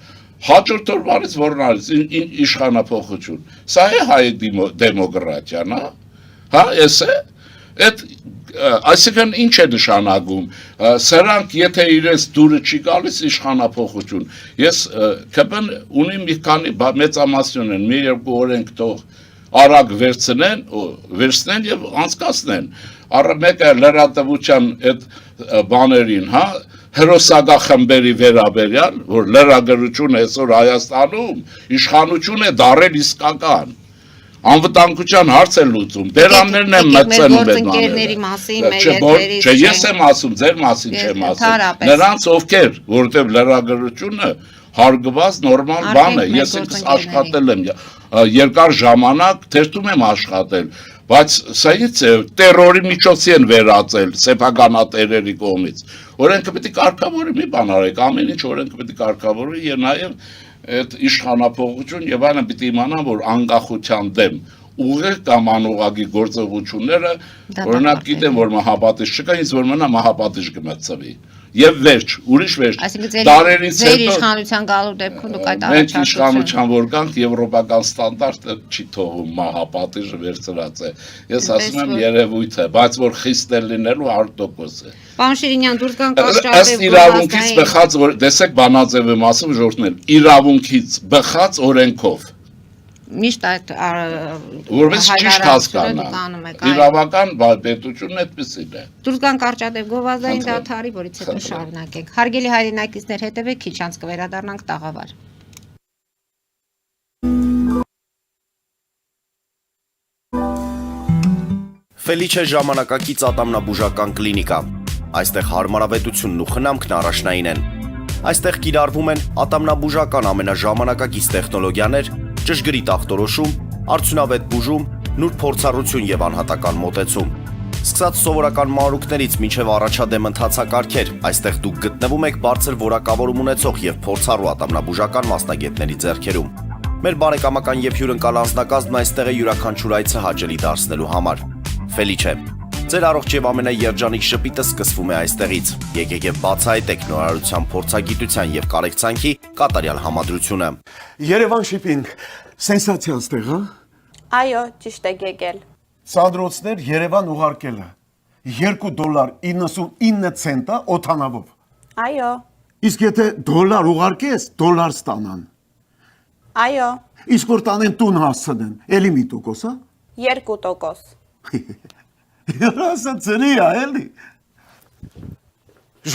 Հաջորդ օրվանից որոնալից իշխանափոխություն։ Սա է հայ դեմոկրատիան, հա, էս է։ Այդ այսինքն ինչ է նշանակում սրանք եթե իրենց դուրը չի գալիս իշխանափոխություն ես ԿՊ-ն ունի մի քանի մեծամասնություն են մի երկու օրենք թող արագ վերցնեն եւ անցկացնեն առ մեկը լրատվության այդ բաներին հա հերոսագախմբերի վերաբերյալ որ լրագրությունը այսօր Հայաստանում իշխանություն է դարել իսկական Անվտանգության հարց է լուծում, բերաններն են մտցնում այդ գործընկերների մասին, մեր երթերի Չէ, ես եմ ասում, ձեր մասին չեմ ասում։ Նրանց ովքեր, որովհետև լրագրությունը հարգված նորմալ բան է, ես ինքս աշխատել եմ։ երկար ժամանակ թերթում եմ աշխատել, բայց սա ինչ է, տերորի միջոցի են վերածել սեփականատերերի կողմից։ Օրենքը պետք է կարգավորի, մի բան արեք, ամեն ինչ օրենքը պետք է կարգավորի եւ նաեւ այդ իշխանապողություն եւ այլն պիտի իմանան, որ անկախության դեմ ուղիղ կամ անուղղակի գործողությունները, օրինակ գիտեմ, որ մահապատիժ չկա, ինձ որ մնա մահապատիժ կմտցվի։ Եվ վերջ, ուրիշ վերջ։ Այսինքն ձեր իշխանության գալու դեպքում դուք այդ առաջարկությունը։ Մենք իշխանության որ կանք եվրոպական ստանդարտը չի թողում մահապատիժը վերցրած է։ Ես ասում եմ երևույթ է, բայց որ խիստ է լինելու 100% է։ Պարոն Շիրինյան, դուրս գանք Աստրատեվ ըստ իրավունքից բխած, որ տեսեք Բանաձևի մասում ժողովուրդներ, իրավունքից բխած օրենքով միշտ այդ որպես ճիշտ հասկանա իրավական պետությունն այդպեսին է։ Դուրս գանք Արճատև գովազդային դադարի, որից հետո շարունակենք։ Հարգելի հայրենակիցներ, հետևեք, քիչ անց կվերադառնանք տաղավար։ Ֆելիչե ժամանակակից ատամնաբուժական կլինիկա։ Այստեղ հարմարավետությունն ու խնամքն առաջնային են։ Այստեղ կիրառվում են ատամնաբուժական ամենաժամանակակից տեխնոլոգիաներ, ճշգրիտ ախտորոշում, արդյունավետ բուժում, նուրբ փորձառություն եւ անհատական մոտեցում։ Սկսած սովորական մանրուքներից մինչև առաջադեմ ընթացակարգեր, այստեղ դուք գտնվում եք բարձր որակավորում ունեցող եւ փորձառու ատամնաբուժական մասնագետների ձեռքերում։ Մեր բարեկամական եւ հյուրընկալ անձնակազմն այստեղ է յուրաքանչյուր այցը հաճելի դարձնելու համար։ Ֆելիչե, ձեր առողջ եւ ամենաերջանիկ շպիտը սկսվում է այստեղից։ Եկեք եւ բացահայտեք նորարարության փորձագիտության եւ կարեկցանքի կատարյալ համադրությունը։ Երևան շիփինգ, սենսացիա ստեղ, հա։ Այո, ճիշտ եք եկել։ Սանդրոցներ Երևան ուղարկելը $2.99 օթանավով։ Այո։ Իսկ եթե դոլար ուղարկես, դոլար ստանան։ Այո։ Իսկ որ տանեն տուն հասցնեն, էլի մի տոկոս, հա։ 2%։ Երասը ծրիա, էլի։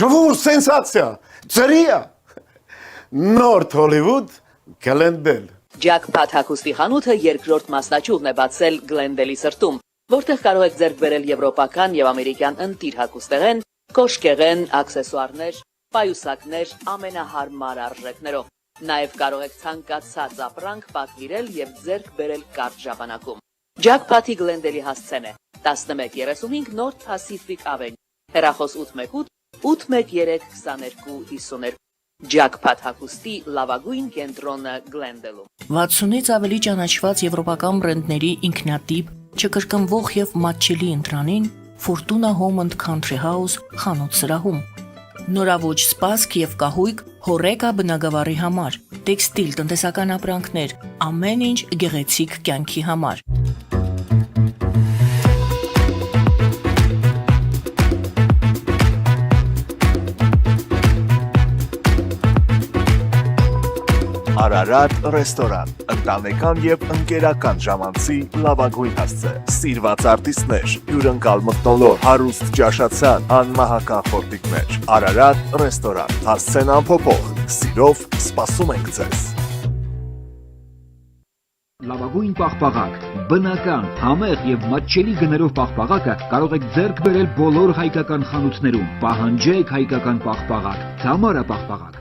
Ժողովուրդ սենսացիա, ծրիա։ Նորթ Հոլիվուդ Գլենդել։ Ջաքփաթ հագուստի խանութը երկրորդ մասնաճյուղն է բացել Գլենդելի սրտում, որտեղ կարող եք ձեռք բերել եվրոպական եւ ամերիկյան ընտիր հագուստեղեն, կոշկեղեն, աքսեսուարներ, պայուսակներ ամենահարմար արժեքներով։ Նաեւ կարող եք ցանկացած ապրանք պատվիրել եւ ձեռք բերել կարճ ժամանակում։ Ջաքփաթի Գլենդելի հասցեն է 1135 North Pacific Avenue, հեռախոս 818 813 2252։ Ջաքփաթ հագուստի լավագույն կենտրոնը Գլենդելում։ 60-ից ավելի ճանաչված եվրոպական բրենդների ինքնատիպ, չկրկնվող եւ մատչելի ընտրանին Fortuna Home and Country House խանութ սրահում։ Նորավոճ սպասք եւ կահույք հորեկա բնագավառի համար, տեքստիլ տնտեսական ապրանքներ, ամեն ինչ գեղեցիկ կյանքի համար։ Արարատ ռեստորան, ընտանեկան եւ ընկերական ժամանցի լավագույն հասցե, սիրված արտիստներ, հյուրընկալ մթնոլորտ, հարուստ ճաշացան, անմահական խորտիկներ։ Արարատ ռեստորան, հասցեն անփոփոխ, սիրով սպասում ենք ձեզ։ Լավագույն պաղպաղակ, բնական, համեղ եւ մատչելի գներով պաղպաղակը կարող եք ձեռք բերել բոլոր հայկական խանութներում։ Պահանջեք հայկական պաղպաղակ, Թամարա պաղպաղակ։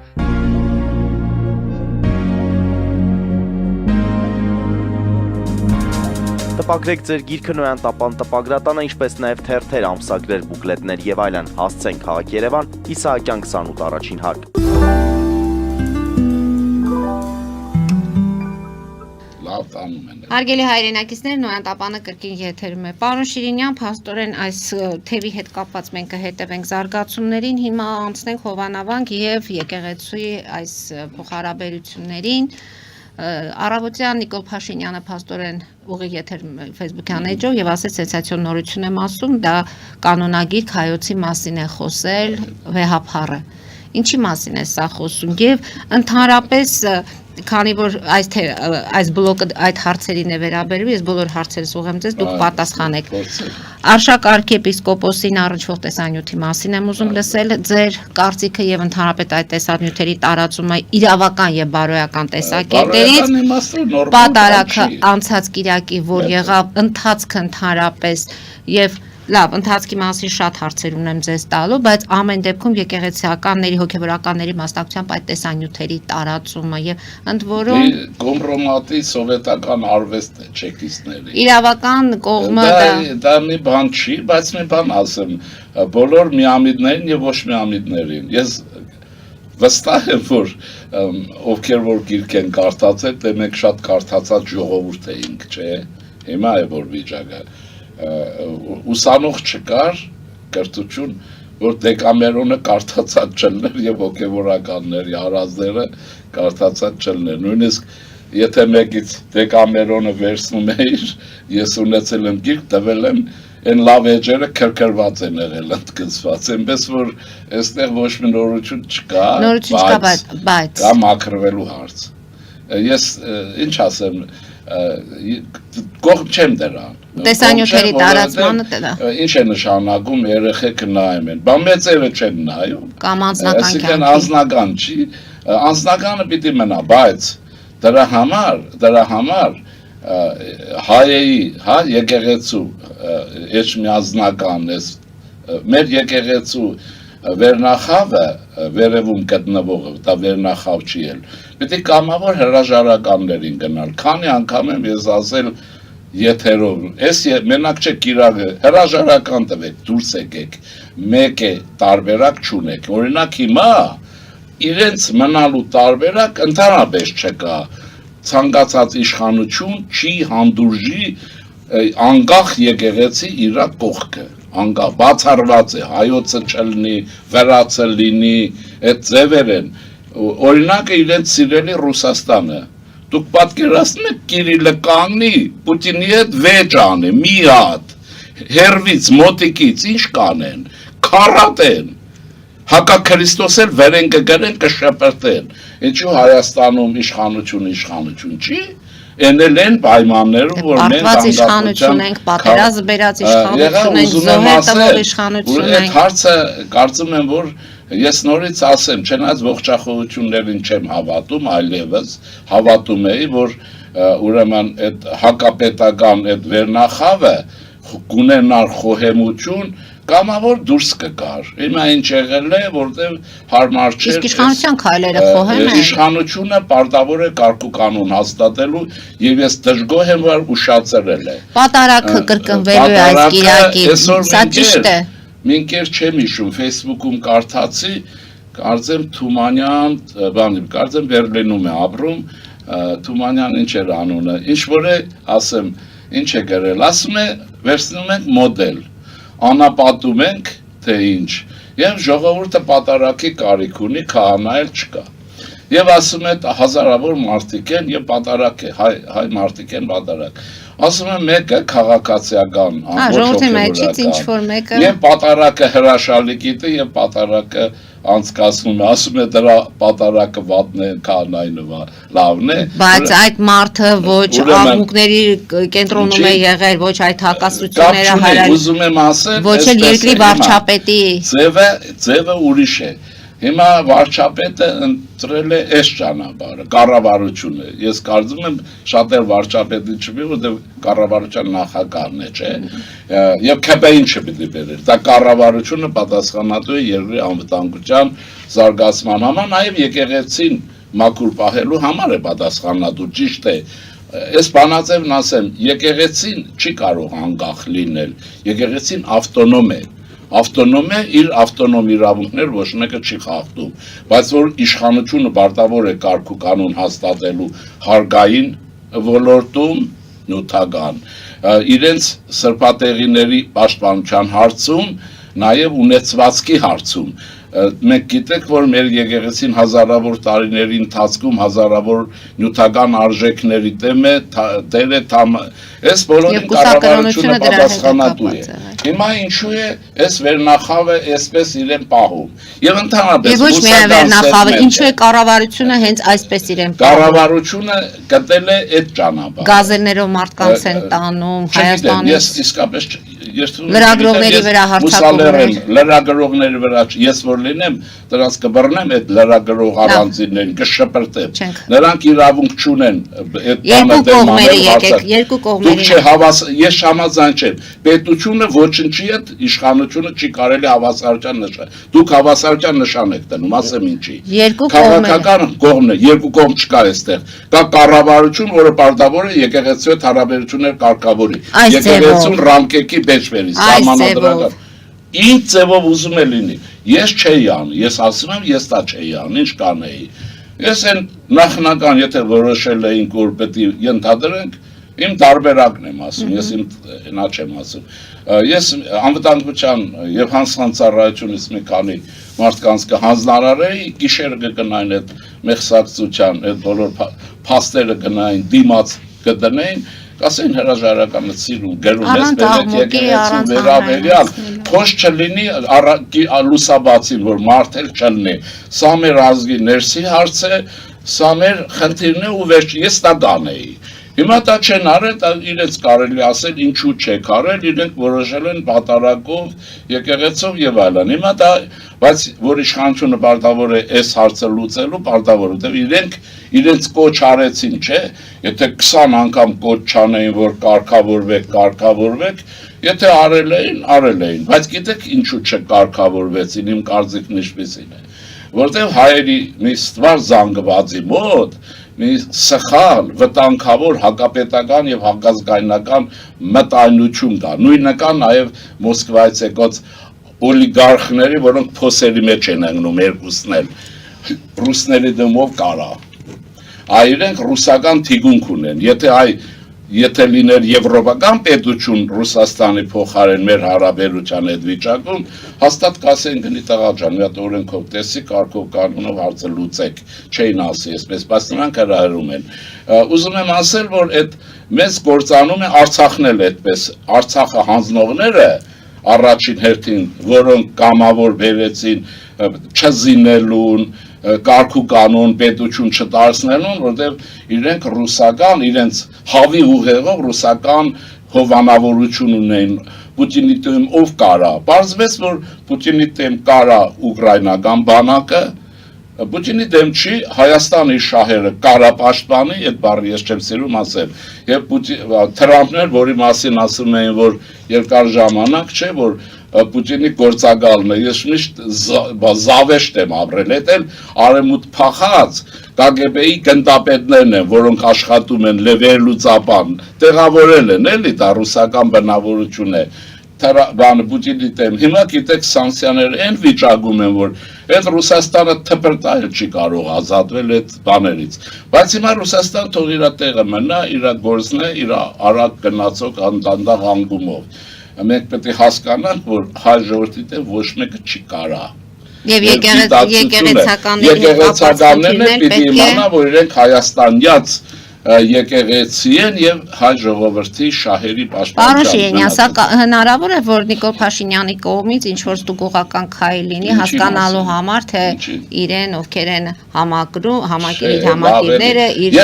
Տպագրեք ձեր գիրքը Նոյան տապան տպագրատանը, ինչպես նաև թերթեր, ամսագրեր, բուկլետներ եւ այլն։ Հասցեն քաղաք Երևան, Իսահակյան 28 առաջին հարկ։ Լավ տանում են։ Հարգելի հայրենակիցներ, Նոյան տապանը կրկին եթերում է։ Պարոն Շիրինյան, փաստորեն այս թևի հետ կապված մենք կհետևենք զարգացումներին, հիմա անցնենք Հովանավանք եւ եկեղեցուի այս փոխհարաբերություններին։ Առավոտյան Նիկոլ Փաշինյանը փաստորեն ուղիղ եթեր Facebook-յան էջով եւ ասեց սենսացիոն նորություն եմ ասում, դա կանոնագիր քայոցի մասին է խոսել վեհափառը։ Ինչի մասին է սա խոսում եւ ընդհանրապես քանի որ այս բլոկը այդ հարցերին է վերաբերվում, ես բոլոր հարցերս ուղղեմ ձեզ, դուք պատասխանեք։ Արշակ arczepiskoposin առնչվող տեսանյութի մասին եմ ուզում լսել ձեր կարծիքը եւ ընդհանրապես այդ տեսանյութերի տարածումը իրավական եւ բարոյական տեսակետներից, պատարակը անցած կիրակի, որ եղավ, ընթացքը ընդհանրապես եւ Լավ, ընթացքի մասին շատ հարցեր ունեմ ձեզ տալու, բայց ամեն դեպքում եկեղեցիականների, հոգևորականների մասնակցությամբ այդ տեսանյութերի տարածումը եւ ընդ որում կոմպրոմատի սովետական արվեստ է չեկիստների։ իրավական կողմը դա մի բան չի, բայց մի բան ասեմ, բոլոր միամիտներին եւ ոչ միամիտներին։ Ես վստահ եմ, որ ովքեր որ գիրք են կարդացել, դե մենք շատ կարդացած ժողովուրդ էինք, չէ՞։ Հիմա է որ վիճակը ուսանող չկար կրթություն, որ Դեկամերոնը կարդացած չլներ եւ հոգեվորականների հարազները կարդացած չլներ։ Նույնիսկ եթե մեկից Դեկամերոնը վերցնում էիր, ես ունեցել եմ գիրք, տվել եմ, այն լավ էջերը քրքրված են եղել, ընդգծված, այնպես որ այստեղ ոչ մի նորություն չկա, բայց կա մաքրվելու հարց։ Ես ինչ ասեմ, կողմ չեմ դրան։ Տեսանյութերի տարածմանը դա։ Ինչ է նշանակում երեխեք նայում են։ Բա մեծերը չեն նայում։ Կամ անձնական Այսինքն անձնական չի, անձնականը պիտի մնա, բայց դրա համար հայեի, հա, եկեղեցու էջմիազնական էս մեր եկեղեցու վերնախավը վերևում գտնվողը, դա վերնախավ չի էլ։ Պիտի կամավոր հրաժարականներին գնալ։ Քանի անգամ եմ ես ասել եթերով, ես մենակ չէ կիրակը հրաժարական տվեք, դուրս եկեք, մեկ է տարբերակ չունեք։ Օրինակ հիմա իրենց մնալու տարբերակ ընդհանրապես չկա։ Ցանկացած իշխանություն չի հանդուրժի անկախ եկեղեցի իր կողքը, անկախ բացառված է, հայոցը չլինի, վրացը լինի, այդ ձևեր են։ Օրինակը իրենց սիրելի Ռուսաստանը, դուք պատկերացնում եք Կիրիլը կանգնի, Պուտինի հետ վեճ անի, մի հատ, հերվից, մոտիկից, ինչ կանեն, քարատեն, հակաքրիստոս էլ վեր են կգրեն, կշպրտեն, ինչու Հայաստանում իշխանություն չի, Էնել են պայմաններում, որ մենք արտված իշխանություն ենք, պատերազմ բերած իշխանություն ենք, զոհեր տվող իշխանություն ենք։ Այդ հարցը կարծում եմ, որ ես նորից ասեմ, չնայած ողջախոհություններին չեմ հավատում, այլևս հավատում էի, որ ուրեմն այդ հակապետական այդ վերնախավը կունենար խոհեմություն կամավոր դուրս կգար։ Հիմա ինչ եղել է, որտեղ հարմար չէ։ Իսկ իշխանության քայլերը խոհեմ են։ Իշխանությունը պարտավոր է կարգուկանոն հաստատելու եւ ես դժգոհ եմ, որ ուշացրել է։ Պատարակը կրկնվելու է այս կիրակի։ Սա ճիշտ է։ Մի ընկեր չեմ հիշում, Facebook-ում կարդացի, կարծեմ Թումանյան, կարծեմ Բերլինում է ապրում, Թումանյան ինչ էր անունը։ Ինչ որ է, ասեմ, ինչ է գրել, ասում է, վերցնում ենք մոդել անապատում ենք, թե ինչ, և ժողովուրդը պատարակի կարիք ունի, քահանա էլ չկա։ Եվ ասում է հազարավոր մարդիկ են և պատարակ է, հայ մարդիկ են պատարակ։ Ասում է մեկը քաղաքացիական, և պատարակը հրաշալի գիտի և պատարակը անցկացնում է, ասում է դրա պատարակը վատն է, քահանային լավն է։ Բայց այդ մարդը ոչ աղմուկների կենտրոնում է եղել, ոչ այդ հակասությունները հարել, ոչ էլ երկրի վարչապետի։ Ձևը ուրիշ է։ Հիմա վարչապետը ընտրել է այս ճանապարհը, կառավարությունը։ Ես կարծում եմ շատ էլ վարչապետի չպիտի, որտեղ կառավարության նախագահն է, չէ՞։ Եվ ՔՊ-ին չպիտի բերել։ Դա կառավարությունը պատասխանատու է երկրի անվտանգության զարգացման համար, նաև եկեղեցին մաքուր պահելու համար է պատասխանատու, ճիշտ է։ Ես բանաձևն ասեմ, եկեղեցին չի կարող անկախ լինել, եկեղեցին ավտոնոմ է։ Ավտոնոմ է, իր ավտոնոմ իրավունքներ ոչ մեկը չի խախտում, բայց որ իշխանությունը պարտավոր է կարգ ու կանոն հաստատելու հարկային ոլորտում, նյութական, իրենց սրբատեղիների պաշտպանության հարցում, նաև ունեցվածքի հարցում։ Մենք գիտեք, որ մեր եկեղեցին հազարավոր տարիների ընթացքում հազարավոր նյութական արժեքների դեր է այս բոլորին կառավարությունը պատասխանատու է։ Հիմա ինչու է այս վերնախավը այսպես իրեն պահում։ Եվ ընդհանրապես Եվ ոչ միայն վերնախավը, ինչու է կառավարությունը հենց այսպես իրեն պահում։ Կառավարությունը գտել է այդ ճանապարհը։ Գազերներով մարդկանց են տանում Հայաստանից։ Ես իսկապես լրագրողների վրա հարձակումներ։ Լրագրողների վրա ես որ լինեմ, դրանց կբռնեմ այդ լրագրող առանձիններին, կշպրտեմ։ Նրանք իրավունք չունեն այդ բանը երկու կողմերի եկեք, երկու կողմերի։ Ես համաձայն չեմ։ Պետությունը ոչ ոչնչի հետ իշխանությունը չի կարելի հավասարության նշան։ Դուք հավասարության նշան եք դնում, ասեմ ինչի։ Երկու Քաղաքական կողմն է, երկու կողմ չկա այստեղ։ Կա կառավարություն, որը պարտավոր է եկեղեցու հետ հարաբերություններ կարգավորի։ Եկեղեցուն ռամկեքի մեջ բերի, սահմանադրական։ Ինչ ձևով ուզում է լինի։ Ես չէի անի, ես ասում եմ, ես դա չէի անի, ինչ կանեի։ Ես այն նախնական, եթե որոշել էինք, որ պետք է ենթադրենք, իմ տարբերակն եմ ասում, ես իմ նա չեմ ասում։ Ես անվտանգության եւ հանցան ծառայությունից մի քանի մարդկանց կհանձնարարեի, գիշերը կգնային այդ մեղսակցության, այդ բոլոր փաստերը գնային, դիմաց կդնեին, կասեին հրաժարականը ցիրում գրում ես բերեք եկեղեցու վերաբերյալ փոշ չլինի լուսաբացին որ մարդ էլ չլինի սա մեր ազգի ներսի հարց է սա մեր խնդիրն է ու վերջ ես դա կանեի հիմա դա չեն արել դա իրենց կարելի ասել ինչու չեք արել իրենք որոշել են պատարակով եկեղեցով եւ այլն հիմա դա բայց որ իշխանությունը պարտավոր է այս հարցը լուծելու պարտավոր է իրենց կոչ արեցին չէ եթե 20 անգամ կոչ չանեին որ կարգավորվեք եթե արել էին բայց գիտեք ինչու չկարգավորվեցին իմ կարծիքն ինչպեսին է որտեղ հայերի մի ստվար զանգվածի մոտ մի սխալ վտանգավոր հակապետական եւ հակազգայնական մտայնություն կա նույնը կա նաեւ Մոսկվայից եկած օլիգարխների որոնք փոսերի մեջ են ընկնում երկուսն էլ ռուսների դեմով կարա այրենք ռուսական թիգունք ունեն եթե լիներ եվրոպական պետություն Ռուսաստանի փոխարեն մեր հարաբերության այդ վիճակում հաստատ կասեն գնի տղա ջան մի հատ օրենքով տեսի կարգով կանոնով հարցը լուծեք չէին ասի այսպես բայց նրանք հրահրում են ուզում եմ ասել որ այդ մեծ գործանում է Արցախն էլ այդպես Արցախը հանձնողները առաջին հերթին որոնք կամավոր բերեցին չզինելուն կարգու կանոն պետություն չդարձնելուն, որտեղ իրենք ռուսական, իրենց հավի ուղեղով ռուսական հովանավորություն ունեն Պուտինի դեմ ով կարա։ Պարզվեց, որ Պուտինի դեմ կարա ուկրաինական բանակը, Պուտինի դեմ չի Հայաստանի շահերը կարա պաշտպանի, այդ բառը ես չեմ սիրում ասել։ Եվ Թրամփն էր, որի մասին ասում էին, որ երկար ժամանակ չէ, որ Պուտինի գործակալն է, ես միշտ զավեշտ եմ ապրել, այդ էլ արեմուտ փախած KGB-ի գնդապետներն են, որոնք աշխատում են վերլուծապան, տեղավորել են, էլի դա ռուսական բնավորություն է, Պուտինի դեմ, հիմա գիտեք սանկցիաները այն վիճակում են, որ այդ Ռուսաստանը թփրտայել չի կարող ազատվել այդ բաներից, բայց հիմա Ռուսաստան թող իր տեղը մնա, իր գործն է, իր արագ գնացող անդանդաղ հանգումով մենք պետք է հասկանանք, որ հայ ժողովրդի դեմ ոչ մեկը չի կարա։ Եվ եկեղեցականներն պիտի իմանա, որ իրենք հայաստանյաց եկեղեցի են եւ հայ ժողովրդի շահերի պաշտպանության։ Պարոն Շիրինյան, սա հնարավոր է, որ Նիկոլ Փաշինյանի կողմից ինչ-որ ստուգողական քայլ լինի հասկանալու համար, թե իրեն ովքեր են համակիրի համակիրները իր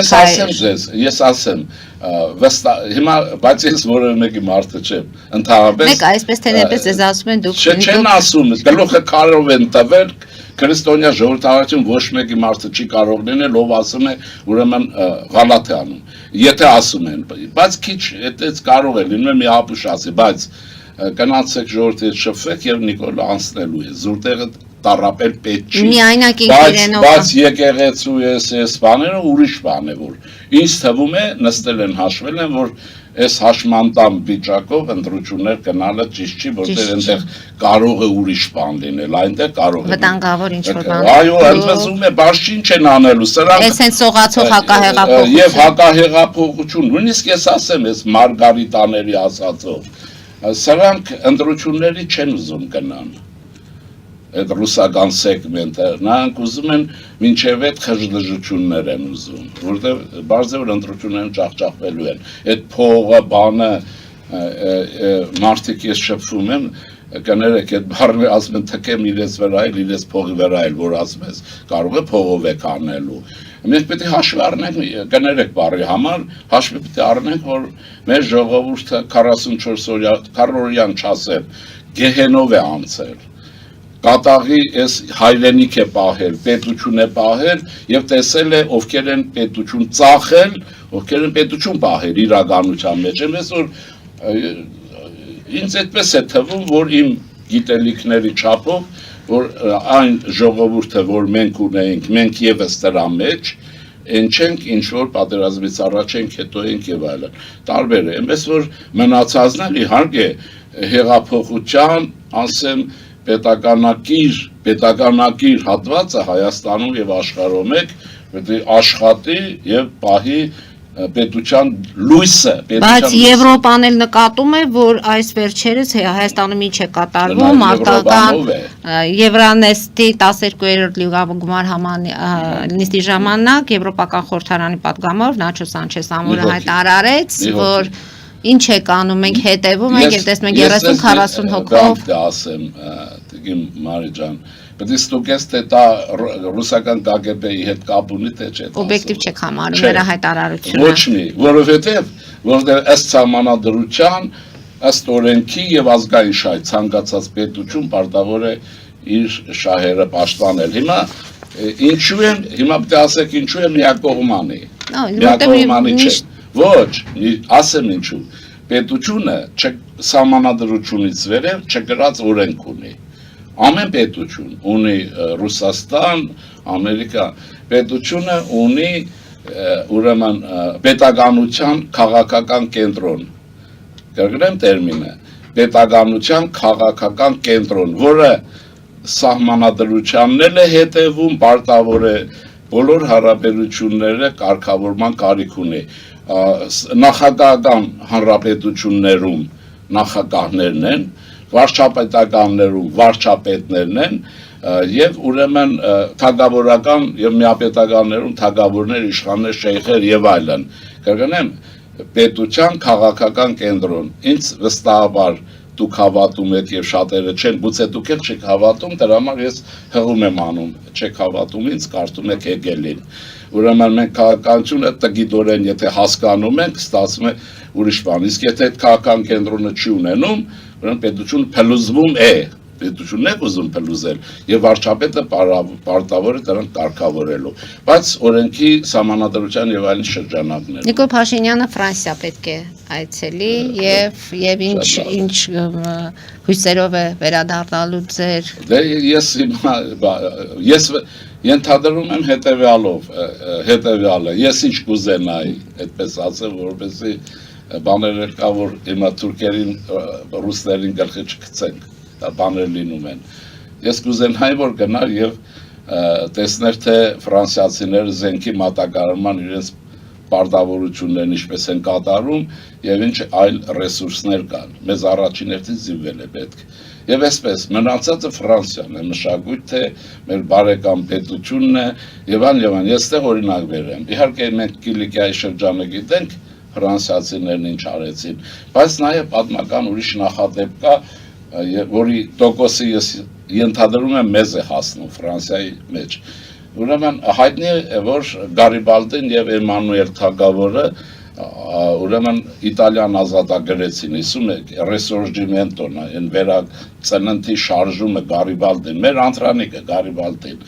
Ես ասեմ հիմա բայց ես որևէ մեկի մարդը չեմ ընդհանրապես Մեկ այսպես թե նայնպես ձեզ ասում են դուք չեն ասում գլուխը կարով են տվել քրիստոնյա ժողովրդավարություն ոչ մեկի մարդը չի կարող լինել ով ասում է ուրեմն գալաթ է անում եթե ասում են բայց քիչ այդպես կարող է լինել մի ապուշ ասի բայց գնացեք ժողովրդի շփվեք եւ Նիկոլ անցնելու է զուրտեղը տարապել պետք չի բայց եկեղեցու ես բաները ուրիշ բան է որ ինձ թվում է նստել են հաշվել են որ այս հաշմանդամ վիճակով ընտրություններ գնալը ճիշտ չի որտեղ այնտեղ կարող է ուրիշ բան լինել այնտեղ կարող է վտանգավոր ինչ-որ բան այո ընդվզում է բաշխի ինչ են անելու սրանք այս հենց սողացող հակահեղափոխություն եւ հակահեղափոխություն նույնիսկ ես ասեմ այս մարգարիտաների ասածով սրանք ընտրությունների չեն ուզում գնան այդ ռուսական սեգմենտը նրանք ուզում են մինչև այդ խժդժություններ են ուզում որտեղ բարձր որ ընտրություններն ճախճախվելու են այդ փողը բանը մարդիկ ես շփվում եմ կներեք այդ բառը ասում են թքեմ իրենց վրա էլ իրենց փողի վրա էլ որ ասում ես կարող է փողով եք անելու մենք պետք է հաշվի առնենք կներեք բառի համար հաշվի պետք է առնենք որ մեր ժողովուրդը 44 օրյան չասել գեհենով է անցել կատաղի այս հայրենիք է պահել, պետություն է պահել եւ տեսել է ովքեր են պետություն ծախել, ովքեր են պետություն պահել իրականության մեջ։ Ես որ ինձ այդպես է թվում, որ իմ գիտելիքների չափով, որ այն ժողովուրդը, որ մենք ունենք, մենք եւս դրա մեջ են չենք ինչ որ պատերազմից առաջ ենք, հետո ենք եւ այլն։ Տարբեր է, այնպես որ մնացածն էլ իհարկե հեղափոխության, ասեմ, պետականակիր հատվածը Հայաստանում եւ աշխարհում եք, որտեղ աշխատի եւ պահի պետության լույսը, Բայց Եվրոպան էլ նկատում է, որ այս վերջերս Հայաստանում ինչ է կատարվում, արտական Եվրանեստի 12-րդ լիգագումար նիստի ժամանակ Եվրոպական խորհրդարանի պատգամավոր Նաչո Սանչես Ամորը հայտարարեց, որ ինչ է կանում, մենք հետևում ենք եւ տեսնում ենք 30-40 հոգով ասեմ, իմ Մարի ջան, բայց ստուգես թե դա ռուսական KGB-ի հետ կապ ունի թե չէ։ օբյեկտիվ չեք համարում նրա հայտարարությունը։ Ոչ մի, որովհետեւ որտեղ ըստ համանadrության, ըստ օրենքի եւ ազգային շահի ցանկացած պետություն պարտավոր է իր շահերը պաշտպանել։ Հիմա ինչու են, հիմա պետք է ասեք ինչու է միակողմանի։ Միակողմանի չէ։ Ոչ, ասեմ ինչու։ Պետությունը համանadrությունից վերև չգրած օրենք ունի։ Ամեն պետություն ունի Ռուսաստան, Ամերիկա, պետությունը ունի ուրեմն պետականության քաղաքական կենտրոն։ Կրկնեմ տերմինը, պետականության քաղաքական կենտրոն, որը սահմանադրությանն է հետևում, պարտավոր է բոլոր հարաբերությունները կարգավորման կարիք ունի։ Նախագահական հանրապետություններում նախագահներն են, վարչապետականներում վարչապետներն են եւ ուրեմն թագավորական եւ միապետականներում թագավորներ, իշխաններ, շեյխեր եւ այլն։ Կգնեմ պետության քաղաքական կենտրոն։ Ինձ վստահաբար դուք հավատում եք եւ շատերը չեն, գուցե դուք եք չեք հավատում, դրա համար ես հղում եմ անում, չեք հավատում ինձ, կարդում եք Հեգելին։ Ուրեմն մենք քաղաքականությունը տգիտորեն եթե հասկանում ենք, ստացվում է ուրիշ բան։ Իսկ եթե այդ քաղաքական կենտրոնը չի ունենում, ուրեմն պետությունը փլուզվում է, պետությունն է ուզում փլուզել եւ վարչապետը պարտավոր է դրանք կարգավորելու։ Բայց օրենքի համանadrության եւ այլն շրջանակներ։ Նիկոլ Փաշինյանը Ֆրանսիա պետք է այցելի եւ ինչ հույսերով է վերադառնալու ձեր։ Դե ես ենթադրում եմ հետեւյալը, ես ինչ կուզենայի, այդպես ասեմ, որպեսզի բաները կա, որ հիմա թուրքերին, ռուսներին գլխի չգցենք, դա բաներ լինում են։ Ես կուզենայի, որ գնար եւ տեսներ, թե ֆրանսիացիները զենքի մատակարարման իրենց պարտավորություններն ինչպես են կատարում եւ ինչ այլ ռեսուրսներ կան։ Մեզ առաջին հերթին զինվել է պետք։ Եվ այսպես մնացածը Ֆրանսիան է, մշակույթ թե մեր բարեկամ պետությունն է եւ այլն։ Ես այդտեղ օրինակ բերեմ։ Իհարկե մենք Կիլիկիայի շրջանը գիտենք ֆրանսիացիներն ինչ արեցին, բայց նաեւ պատմական ուրիշ նախադեպ կա, որի տոկոսը ես ենթադրում եմ մեզ է հասնում Ֆրանսիայի մեջ։ Ուրեմն հայտնի է, որ Գարիբալդին եւ Էմանուել Թագավորը ուրեմն Իտալիան ազատագրեցին, իսում է ռեսորջիմենտոն, այն վերածննդի շարժումը Գարիբալդին, մեր անդրանիկը Գարիբալդին։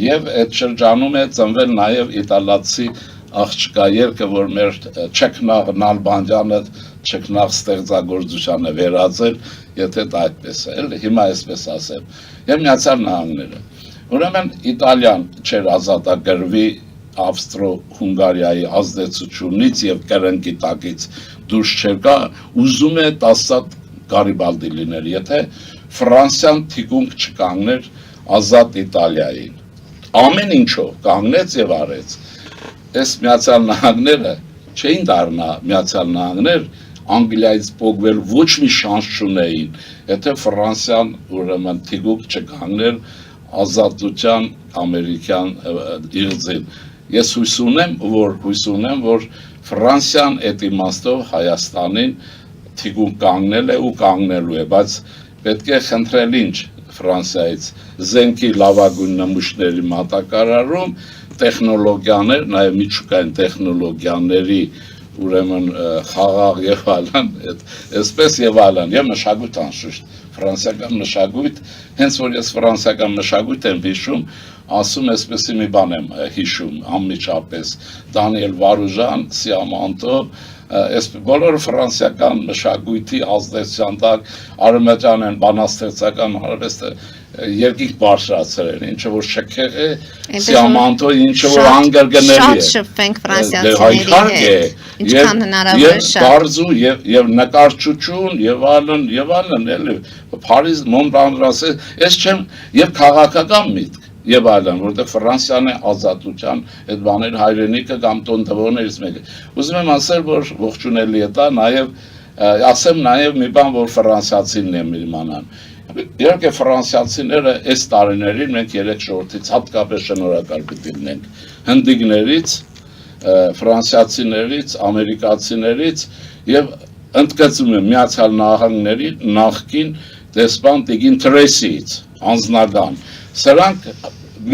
Եվ այդ շրջանում է ծնվել նաեւ իտալացի աղջկա երկը, որ մեր Չեքնաղ Նալբանդյանը Չեքնաղ ստեղծագործությանը վերածել, եթե դա այդպես է, էլի հիմա այսպես ասեմ։ Եվ Միացյալ Նահանգները։ Ուրեմն Իտալիան չէր ազատագրվի Ավստրո-Հունգարիայի ազդեցությունից եւ կրնկի տակից դուրս չեկա, ուզում է 10 Գարիբալդի լինել, եթե Ֆրանսիան թիկունք չկանգներ ազատ Իտալիային։ Ամեն ինչով կանգնեց եւ արեց։ Այս Միացյալ Նահանգները չէին դառնա Միացյալ Նահանգներ, Անգլիայից փոխվել ոչ մի շանս չունեին, եթե Ֆրանսիան ուրեմն թիկունք չկանգներ ազատության ամերիկյան իղձին։ Ես հույս ունեմ, որ Ֆրանսիան այդ իմաստով Հայաստանին թիկունք կանգնել է ու կանգնելու է, բայց պետք է խնդրել ինչ Ֆրանսիայից զենքի լավագույն նմուշների մատակարարում, տեխնոլոգիաներ, նաև միջուկային տեխնոլոգիաների ուրեմն խաղաղ եւ այլն, այսպես եւ այլն, եւ մշակույթ անշուշտ, ֆրանսիական մշակույթ, հենց որ ես ֆրանսիական մշակույթ եմ հիշում, ասում այսպեսի մի բան եմ հիշում անմիջապես Դանիել Վարուժան, Սիամանտո, այս բոլոր ֆրանսիական մշակույթի ազդեցության տակ արևմտյան բանաստեղծական հարաբերը երկինք բարձրացրել են, ինչը որ շքեղ է, Սիամանտո, ինչը որ անգրգների է։ Շատ շփվենք ֆրանսիացիների հետ, ինչքան հնարավոր է շատ։ Բարզու եւ նկարչություն եւ այլն, էլի Փարիզ Մոնպարնասը, ես չեմ եւ քաղաքական միտք եւ այլն, որտեղ Ֆրանսիան է ազատության այդ բաներ հայրենիքը կամ տոնդվորներից մեկը։ Ուզում եմ ասել, որ ողջունելի է դա, նաեւ ասեմ նաեւ մի բան, որ ֆրանսիացիներն եմ իմանան։ Իհարկե ֆրանսիացիները այս տարիներին մենք երեք ժողովրդից հատկապես շնորհակալ պիտի լինենք հնդիկներից, ֆրանսիացիներից, ամերիկացիներից եւ ընդգծում եմ Միացյալ Նահանգների նախկին դեսպան Տիգին Թրեսիից անձնական սրանք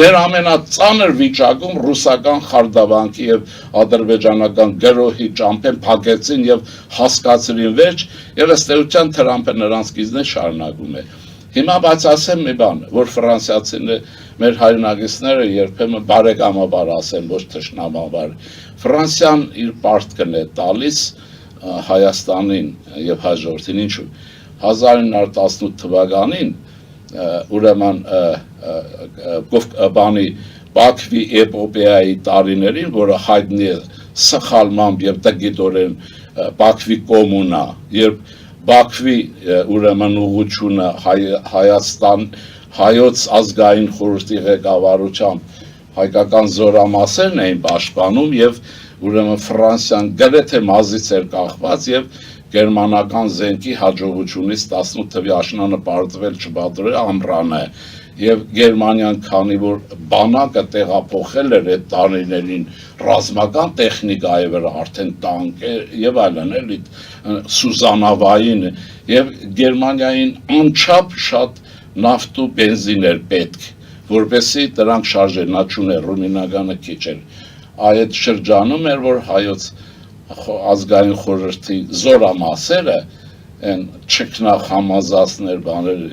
մեր ամենածանր վիճակում ռուսական խարդավանքի եւ ադրբեջանական գրոհի ճամփեն փակեցին եւ հասկացրին վերջ եւ ըստ էության Թրամփը նրանց գիզնե շարունակում է։ Հիմա բայց ասեմ մի բան, որ ֆրանսիացիները մեր հայրենակիցները երբեմն բարեկամաբար ասեն, ոչ թշնամաբար։ Ֆրանսիան իր պարտքն է տալիս Հայաստանին եւ հաջորդին, ինչու 1918 թվականին ուրեմն բանի Բաքվի էպոպեայի տարիներին, որը հայտնի է սխալմամբ եւ տգիտորեն Բաքվի կոմունա, երբ Բաքվի ուրեմն ուղղությունը Հայաստան հայոց ազգային խորհրդի ղեկավարությամբ հայկական զորամասերն էին պաշտպանում եւ ուրեմն Ֆրանսիան գրեթե մազից էր կախված եւ գերմանական զենքի հաջողությունից 18 թվականի աշնանը պարտվել չբادرել ամռանը եւ Գերմանիան քանի որ բանակը տեղափոխել էր այդ տարիներին ռազմական տեխնիկայի վրա արդեն տանկեր եւ այլն էլի Սուզանավային եւ Գերմանիային անչափ շատ նավթ ու բենզին էր պետք որպեսզի դրանք շարժեն նա չուներ ռումինականը քիչ էր այդ շրջանում էր որ հայոց ազգային խորհրդի զորամասերը են չքնախ համազասներ բաներ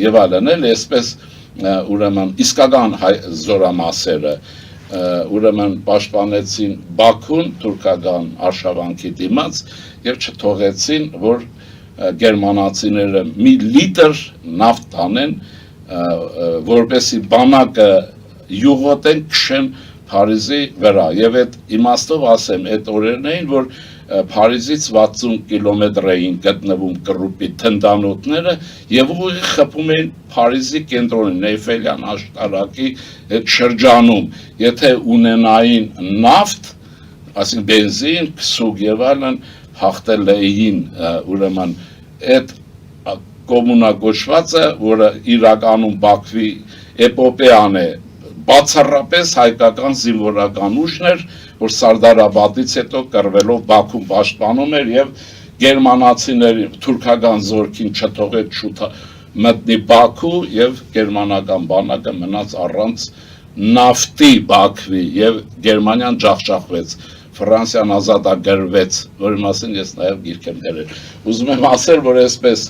եւ այլն էլ այսպես ուրեմն իսկական զորամասերը ուրեմն պաշտպանեցին Բաքուն թուրքական արշավանքի դիմաց եւ չթողեցին որ գերմանացիները մի լիտր նավթ տանեն որպեսի բանակը յուղոտեն քշեն Փարիզի վրա եւ այդ իմաստով ասեմ այդ օրերն էին որ Փարիզից 60 կիլոմետր էին գտնվում կռուպի թնդանոթները եւ ուղիղ խփում էին Փարիզի կենտրոնին Էյֆելյան աշտարակի այդ շրջանում եթե ունենային նավթ ասենք բենզին քսուկ եւ այլն հաղթել էին ուրեմն այդ կոմունա գոչվածը որը իրականում Բաքվի էպոպեան է բացառապես հայկական զինվորական ուժն էր, որ Սարդարաբադից հետո կռվելով Բաքուն պաշտպանում էր եւ գերմանացիների թուրքական զորքին չթողեց շուտ մտնի Բաքու եւ գերմանական բանակը մնաց առանց նավթի Բաքվի եւ Գերմանիան ջախջախվեց Ֆրանսիան ազատագրվեց, որի մասին ես նաեւ գիրք եմ գրել։ Ուզում եմ ասել, որ այսպես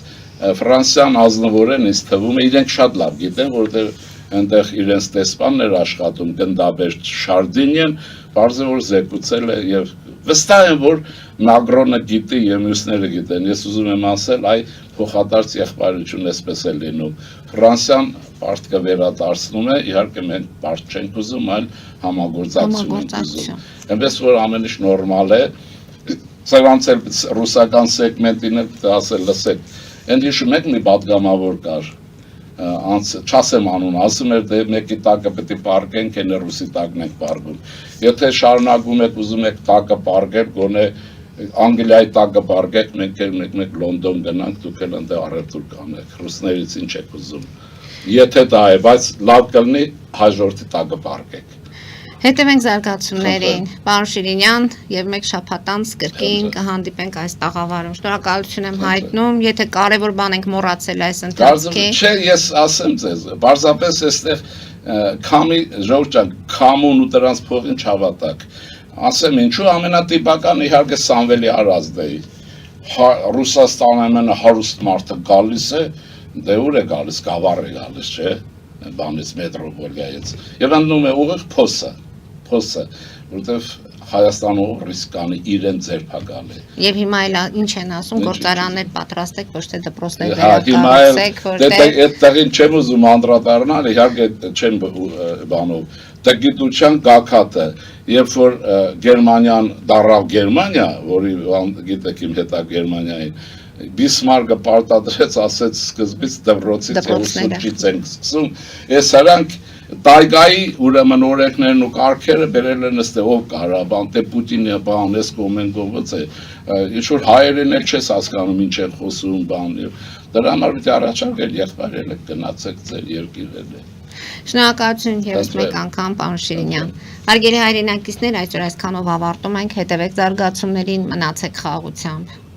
Ֆրանսիան ազնվորեն ինձ թվում է իրենք շատ լավ գիտեն, որտեղ այնտեղ իրենց տեսպաններ աշխատում գնդաբերդ Շարդինյան, բարձր որ զեկուցել է եւ վստահ եմ որ Մակրոնը գիտի եւ մյուսները գիտեն։ Ես ուզում եմ ասել, այ փոխադարձ եղբայրություն էսպես է լինում։ Ֆրանսիան պարտքը վերադարձնում է, իհարկե մենք պարտ չենք ուզում, այլ համագործակցություն ենք ուզում։ Այնպես որ ամեն ինչ նորմալ է։ Սրանց էլ ռուսական սեգմենտին էլ ասել լսեք։ Էն հիշում եք մի պատգամավոր կար չասեմ անուն, ասում էր դե մեկի տակը պետք է պարկենք, այն ռուսի տակն ենք պարկում։ Եթե շարունակում եք ուզում եք տակը պարկել, գոնե Անգլիայի տակը պարկեք, մենք Լոնդոն գնանք, դուք էլ ընդ առևտուր կանեք, ռուսներից ինչ եք ուզում։ Եթե դա է, բայց լավ կլինի հաջորդի տակը պարկեք։ Հետևենք զարգացումներին, պարոն Շիրինյան, եւ մեկ շաբաթ անց կրկին կհանդիպենք այս տաղավարում։ Շնորհակալություն եմ հայտնում, եթե կարևոր բան ենք մոռացել այս ընթացքում։ Չէ, ես ասեմ ձեզ, պարզապես այստեղ քամի ժողովրդան, քամուն ու դրանց փողին չհավատակ։ ասեմ ինչու ամենատիպական իհարկե Սամվելի Արազդեի Ռուսաստանը ամենա հարուստ մարդը գալիս է, դե ուր է գալիս, Գավառ է գալիս, չէ, բանից մետրոպոլիայից, եւ ընդնում է ուղիղ փոսը, որտեվ Հայաստանը ռիսկանի իրեն ձերբակալ է։ Եվ հիմա էլ ինչ են ասում, գործարաններ պատրաստեք, ոչ թե դպրոցներ Հիմա վերակառուցեք, որտեղ այդ տեղին չեմ ուզում անդրադառնալ, իհարկե չեմ բանով, տգիտության գագաթը, երբ որ Գերմանիան դառավ Գերմանիա, որի գիտեք իմ հետա Գերմանիային, Բիսմարկը պարտադրեց, ասեց սկզբից դպրոցից եւ ուսուցչից ենք սկսում, այս հրանք Տայգայի ուրեմն օրենքներն ու կարգերը բերել են ըստ ով կարա, բան թե Պուտինը բան, էս կոմենտով ոնց է, ինչ որ հայերեն էլ չես հասկանում ինչ են խոսում, բան եւ դրա համար պիտի առաջարկել եղբայրել եք գնացեք ձեր երկիրները։ Շնորհակալություն ևս մեկ անգամ, պարոն Շիրինյան։ Հարգելի հայրենակիցներ, այսօր այսքանով ավարտում ենք, հետևեք զարգացումներին, մնացեք խաղաղությամբ։